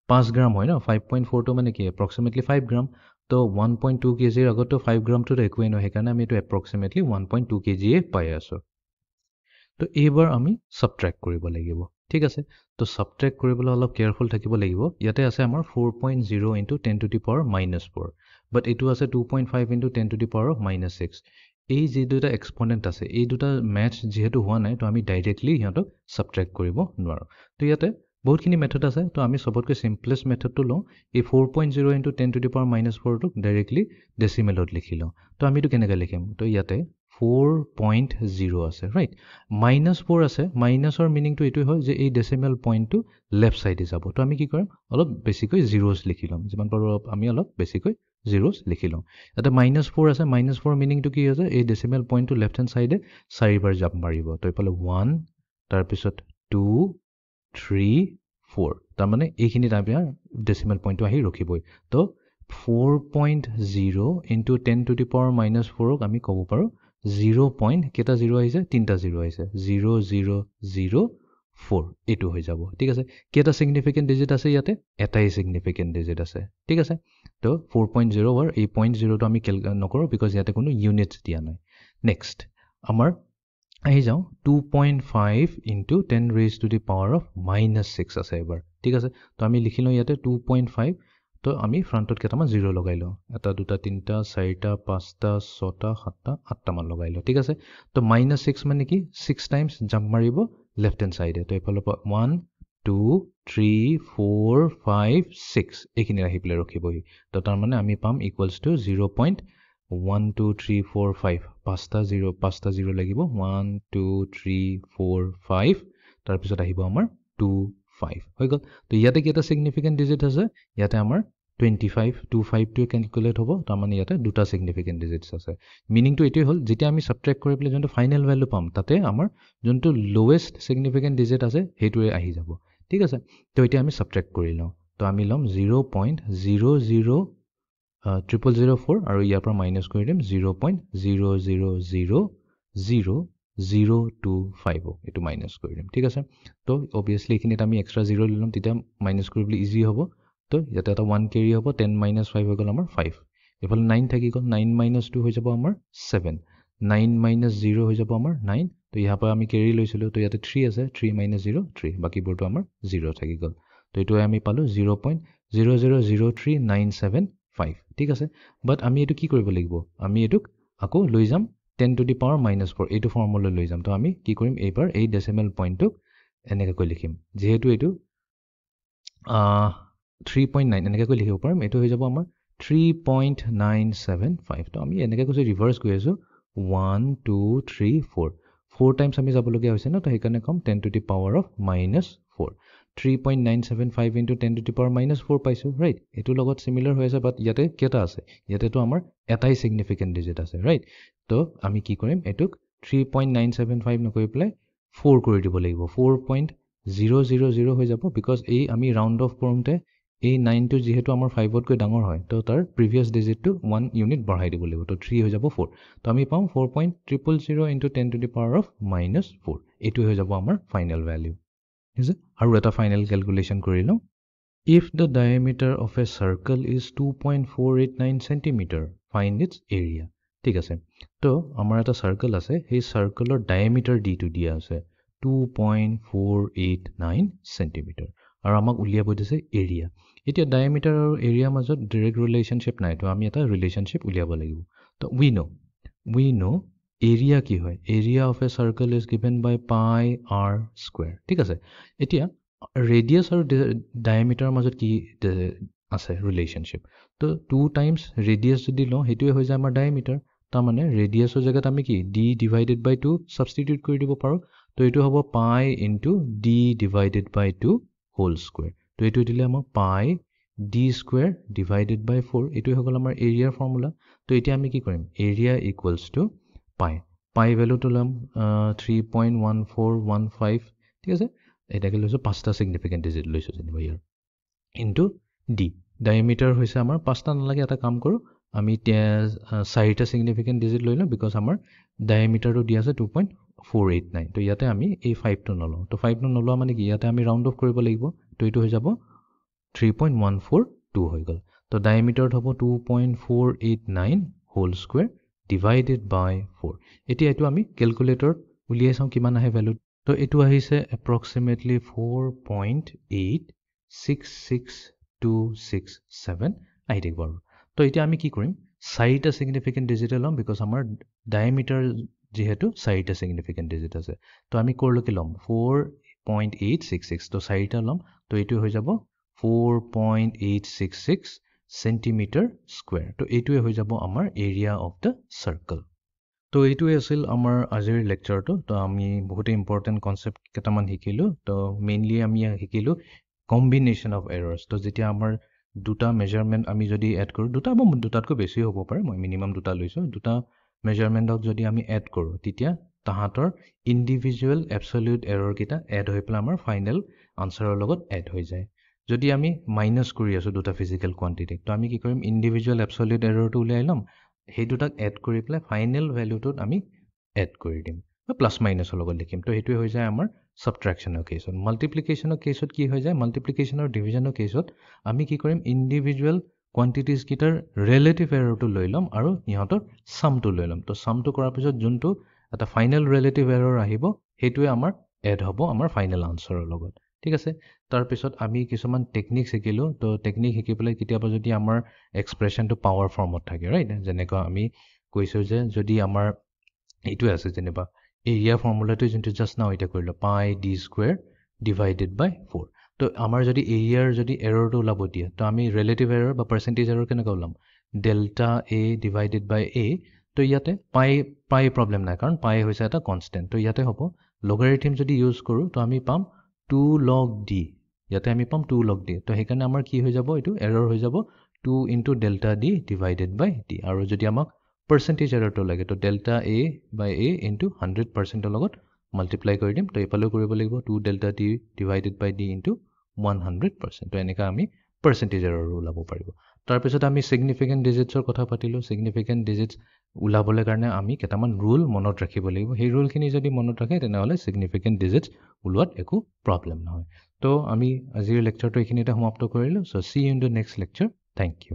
5 গ্ৰাম হয় ন 5.4 টো মানে কি এপ্ৰক্সিমেটলি 5 গ্ৰাম তো 1.2 কেজিৰ আগতো 5 গ্ৰামটো একোৱেই নহয় সেইকাৰণে আমি এইটো এপ্ৰক্সিমেটলি 1.2 কেজিয়ে পাই আছো তো এইবাৰ আমি সাবট্ৰেক্ট কৰিব লাগিব ঠিক আছে তো সাবট্ৰেক্ট কৰিবলৈ অলপ কেয়াৰফুল থাকিব লাগিব ইয়াতে আছে আমাৰ 4.0 ইনটু 10 টু দি পাৱাৰ -4 বাট এইটো আছে 2.5 ইনটু 10 টু দি পাৱাৰ -6 এই যে দুটা এক্সপোনেন্ট আছে এই দুটা ম্যাচ যেহেতু হোৱা নাই তো আমি ডাইৰেক্টলি সিহঁতক সাবট্ৰেক্ট কৰিব নোৱাৰো তো ইয়াতে বহুতখিনি মেথড আছে তো আমি সবতকৈ সিম্পলেষ্ট মেথডটো লওঁ এই 4.0 ইনটু 10 টু দি পাৱাৰ -4 টোক ডাইৰেক্টলি ডেচিমেলত লিখি লওঁ তো আমি এইটো কেনেকৈ লিখিম তো ইয়াতে 4.0 আছে ৰাইট -4 আছে মাইনাছৰ মিনিংটো এইটোৱে হয় যে এই ডেচিমেল পইণ্টটো লেফ্ট সাইডে যাব তো আমি কি কৰিম অলপ বেছিকৈ জিৰ'জ লিখি ল'ম যিমান পাৰো আমি অলপ বেছিকৈ জিৰ'জ লিখি লওঁ এটা -4 আছে -4 মিনিংটো কি হৈছে এই ডেচিমেল পইণ্টটো লেফ্ট হেণ্ড সাইডে 4বাৰ জাপ মাৰিব তো এইফালে 1 তাৰপিছত 2 3 4 তাৰমানে এইখিনিত আপোনাৰ ডেচিমেল পইণ্টটো আহি ৰখিবই তো 4.0 ইনটু 10 টু দি পাৱাৰ -4ক আমি ক'ব পাৰো 0 পইণ্ট কেইটা 0 আহিছে 3টা 0 আহিছে 0004 এইটো হৈ যাব ঠিক আছে কেইটা সিগনিফিকেন্ট ডিজিট আছে ইয়াতে এটাই সিগনিফিকেন্ট ডিজিট আছে ঠিক আছে তো 4.0 ৰ এই 0.0 টো আমি নকৰো বিকজ ইয়াতে কোনো ইউনিটছ দিয়া নাই নেক্সট আমাৰ আহি যাওঁ 2.5 into 10 raised to the power of -6 আছে এবাৰ ঠিক আছে তো আমি লিখি লওঁ ইয়াতে 2.5 তো আমি ফ্ৰণ্টত কেইটামান 0 লগাই লওঁ এটা দুটা তিনিটা চাৰিটা পাঁচটা ছটা সাতটা আঠটা মান লগাই লওঁ ঠিক আছে তো -6 মানে কি 6 টাইমছ জাম্প মাৰিব লেফ্ট হেণ্ড সাইডে তো এইফালৰ পৰা 1 2 3 4 5 6 এইখিনি আহি পেলাই ৰখিবহি তো তাৰমানে আমি পাম ইকুৱেলছ টু 0.1 2 3 4 5 পাঁচটা 0 লাগিব 1 2 3 4 5 তাৰপিছত আহিব আমাৰ 2 5 হৈ গ'ল তো ইয়াতে কেইটা সিগনিফিকেন্ট ডিজিট আছে ইয়াতে আমাৰ 25 25 টো ক্যালকুলেট হ'ব তাৰমানে ইয়াতে দুটা সিগনিফিকেন্ট ডিজিটছ আছে মিনিংটো এটোই হ'ল যেতিয়া আমি সাবট্ৰেক্ট কৰি পেলাই যোনটো ফাইনেল ভ্যালু পাম তাতে আমাৰ যোনটো লোৱেষ্ট সিগনিফিকেন্ট ডিজিট আছে হেইটোৱে আহি যাব ঠিক আছে তো এতিয়া আমি সাবট্ৰেক্ট কৰি লওঁ তো আমি লম 0.00 0004 আৰু ইয়াৰ পৰা মাইনাস কৰি দিম 0.000025 এটো মাইনাস কৰি দিম ঠিক আছে তো obviously এখিনিত আমি এক্সট্ৰা 0 লিলম তেতিয়া মাইনাস কৰিবলৈ ইজি হ'ব তো ইয়াতে এটা 1 কেৰি হ'ব 10 - 5 হৈ গ'ল আমাৰ 5 এফালে 9 থাকি গ'ল 9 - 2 হৈ যাব আমাৰ 7 9 - 0 হৈ যাব আমাৰ 9 তো ইয়াৰ পৰা আমি কেৰি লৈছিলো তো ইয়াতে 3 আছে 3 - 0 3 বাকিবোৰটো আমাৰ 0 থাকি গ'ল তো এটো আমি পালো 0.0003975 ঠিক আছে বাট আমি এটো কি কৰিব লাগিব আমি এটোক আকৌ লৈ যাম 10 to the power -4 এইটো ফৰ্মুলা লৈ যাম তো আমি কি কৰিম এইবাৰ এই ডেসিমেল পইণ্টটো এনেকৈ কৈ লিখিম যেহেতু এইটো 3.9 এনেকৈ কৈ লিখিব পাৰিম এইটো হৈ যাব আমাৰ 3.975 তো আমি এনেকৈ কৈছো ৰিভাৰ্স কৰি আছো 1 2 3 4 4 টাইমছ আমি যাব লগিয়া হৈছে না তো সেইকাৰণে কম 10 to the power of -4 3.975 into 10 to the power -4 পাইছো ৰাইট এটো লগত সিমিলাৰ হৈ আছে বাট ইয়াতে কেটা আছে ইয়াতে তো আমাৰ এটাই সিগনিফিকেন্ট ডিজিট আছে ৰাইট তো আমি কি কৰিম এটুক 3.975 নকৈ প্লে 4 কৰি দিব লাগিব 4.000 হৈ যাব বিকজ এই আমি ৰাউন্ড অফ কৰোঁতে এই 9 টো যেহেতু আমাৰ 5 তকৈ ডাঙৰ হয় তো তাৰ প্ৰিভিয়াস ডিজিটটো 1 ইউনিট বঢ়াই দিব লাগিব তো 3 হৈ যাব 4 তো আমি পাম 4.000 into 10 to the power of -4 এটো হৈ যাব আমাৰ ফাইনেল ভ্যালু আৰু এটা ফাইনেল ক্যালকুলেশন কৰি লওঁ if the diameter of a circle is 2.489 cm find its area ঠিক আছে তো আমাৰ এটা সাৰ্কেল আছে সেই সাৰ্কেলৰ ডায়ামিটাৰ d2 দিয়া আছে 2.489 cm আৰু আমাক উলিয়াব দিছে এৰিয়া এতিয়া ডায়ামিটাৰ আৰু এৰিয়া মাজত ডাইৰেক্ট ৰিলেশনশিপ নাই তো আমি এটা ৰিলেশনশিপ উলিয়াব লাগিব তো we know area কি হয় area of a circle is given by pi r square ঠিক আছে এতিয়া radius আৰু diameter মাজত কি আছে ৰিলেশনশিপ তো 2 times radius যদি লওঁ হেতুৱে হৈ যায় আমাৰ diameter তাৰ মানে radius ৰ জায়গাত আমি কি d divided by 2 substitute কৰি দিব পাৰো তো এটো হ'ব pi into d divided by 2 whole square তো এটো দিলে আমাক pi d square divided by 4 এটো হগল আমাৰ এৰিয়াৰ ফৰ্মুলা তো এতিয়া আমি কি কৰিম area equals to pi value to লম 3.1415 ঠিক আছে এটাকে লৈছো পাঁচটা সিগনিফিকেন্ট ডিজিট লৈছো যেনিবা ইয়াৰ ইনটু d ডায়ামিটাৰ হৈছে আমাৰ পাঁচটা নালাগে এটা কাম কৰো আমি চাৰিটা ছিগনিফিকেণ্ট ডিজিট লৈ লওঁ বিকজ আমাৰ ডায়ামিটাৰটো দিয়া আছে 2.489 তো ইয়াতে আমি এই 5টো নলওঁ তো 5টো নলোৱা মানে কি ইয়াতে আমি ৰাউণ্ড অফ কৰিব লাগিব তো এইটো হৈ যাব 3.142 হৈ গ'ল তো ডায়ামিটাৰত হ'ব 2.489 হোল স্কুৱেৰ ডিভাইডেড বাই 4 এতিয়া এইটো আমি কেলকুলেটৰত উলিয়াই চাওঁ কিমান আহে ভেলু তো এইটো আহিছে এপ্ৰক্সিমেটলি 4.866267 আহি থাকিব আৰু তো এতিয়া আমি কি কৰিম চাৰিটা ছিগনিফিকেণ্ট ডিজিট ল'ম বিকজ আমাৰ ডায়ামিটাৰ যিহেতু চাৰিটা ছিগনিফিকেণ্ট ডিজিট আছে তো আমি ক'ৰলৈকে ল'ম 4.866 তো চাৰিটা ল'ম তো এইটো হৈ যাব 4.866 সেন্টিমিটাৰ স্কুৱেৰ তো এইটোৱে হৈ যাব আমাৰ এৰিয়া অফ দ্য চাৰ্কল তো এইটোৱে আছিল আমাৰ আজিৰ লেকচাৰটো তো আমি বহুতে ইম্পৰ্টেণ্ট কনচেপ্ট কেইটামান শিকিলোঁ তো মেইনলি আমি শিকিলোঁ কম্বিনেশ্যন অফ এৰৰ্ছ তো যেতিয়া আমাৰ দুটা মেজাৰমেণ্ট আমি যদি এড কৰোঁ দুটা বা দুটাতকৈ বেছি হ'ব পাৰে মই মিনিমাম দুটা লৈছোঁ দুটা মেজাৰমেণ্টক যদি আমি এড কৰোঁ তেতিয়া তাহাঁতৰ ইণ্ডিভিজুৱেল এবছলিউট এৰৰকেইটা এড হৈ পেলাই আমাৰ ফাইনেল আনচাৰৰ লগত এড হৈ যায় যদি আমি মাইনাছ কৰি আছোঁ দুটা ফিজিকেল কোৱান্টিটিক তো আমি কি কৰিম ইণ্ডিভিজুৱেল এবছলিউট এৰৰটো উলিয়াই ল'ম সেই দুটাক এড কৰি পেলাই ফাইনেল ভেলুটোত আমি এড কৰি দিম বা প্লাছ মাইনাছৰ লগত লিখিম তো সেইটোৱে হৈ যায় আমাৰ ছাবট্ৰেকশ্যনৰ কেছত মাল্টিপ্লিকেশ্যনৰ কেছত কি হৈ যায় মাল্টিপ্লিকেশ্যনৰ ডিভিজনৰ কেছত আমি কি কৰিম ইণ্ডিভিজুৱেল কোৱান্টিটিজকেইটাৰ ৰিলেটিভ এৰৰটো লৈ ল'ম আৰু সিহঁতৰ ছামটো লৈ ল'ম তো ছামটো কৰাৰ পিছত যোনটো এটা ফাইনেল ৰিলেটিভ এৰৰ আহিব সেইটোৱে আমাৰ এড হ'ব আমাৰ ফাইনেল আনচাৰৰ লগত ঠিক আছে তাৰপিছত আমি কিছুমান টেকনিক শিকিলোঁ তো টেকনিক শিকি পেলাই কেতিয়াবা যদি আমাৰ এক্সপ্ৰেশ্যনটো পাৱাৰ ফৰ্মত থাকে ৰাইট যেনেকুৱা আমি কৈছোঁ যে যদি আমাৰ এইটোৱে আছে যেনিবা এৰিয়া ফৰ্মুলাটো যোনটো জাষ্ট নাও এতিয়া কৰিলোঁ পাই ডি স্কুৱেৰ ডিভাইডেড বাই 4 তো আমাৰ যদি এৰিয়াৰ যদি এৰৰটো ওলাব দিয়ে তো আমি ৰিলেটিভ এৰৰ বা পাৰ্চেণ্টেজ এৰৰ কেনেকৈ ওলাম ডেল্টা এ ডিভাইডেড বাই এ তো ইয়াতে পাই প্ৰব্লেম নাই কাৰণ পাই হৈছে এটা কনষ্টেণ্ট তো ইয়াতে হ'ব লগাৰিথম যদি ইউজ কৰোঁ তো আমি পাম 2 log d ইয়াতে আমি পাম 2 log d তো সেইকাৰণে আমাৰ কি হৈ যাব এইটো এৰৰ হৈ যাব 2 ইনটু ডেল্টা d ডিভাইডেড বাই d আৰু যদি আমাক পাৰ্চেণ্টেজ এৰৰটো লাগে তো ডেল্টা এ বাই এ ইনটু 100%ৰ লগত মাল্টিপ্লাই কৰি দিম তো এইফালেও কৰিব লাগিব 2 ডেল্টা d ডিভাইডেড বাই d ইনটু 100% তো এনেকৈ আমি পাৰ্চেণ্টেজ এৰৰ ওলাব পাৰিব তাৰপিছত আমি ছিগনিফিকেণ্ট ডিজিটছৰ কথা পাতিলোঁ ছিগনিফিকেণ্ট ডিজিটছ ওলাবলৈ কাৰণে আমি কেইটামান ৰুল মনত ৰাখিব লাগিব সেই ৰুলখিনি যদি মনত ৰাখে তেনেহ'লে ছিগনিফিকেণ্ট ডিজিটছ ওলোৱাত একো প্ৰব্লেম নহয় তো আমি আজিৰ লেকচাৰটো এইখিনিতে সমাপ্ত কৰিলোঁ so' see in the next lecture thank U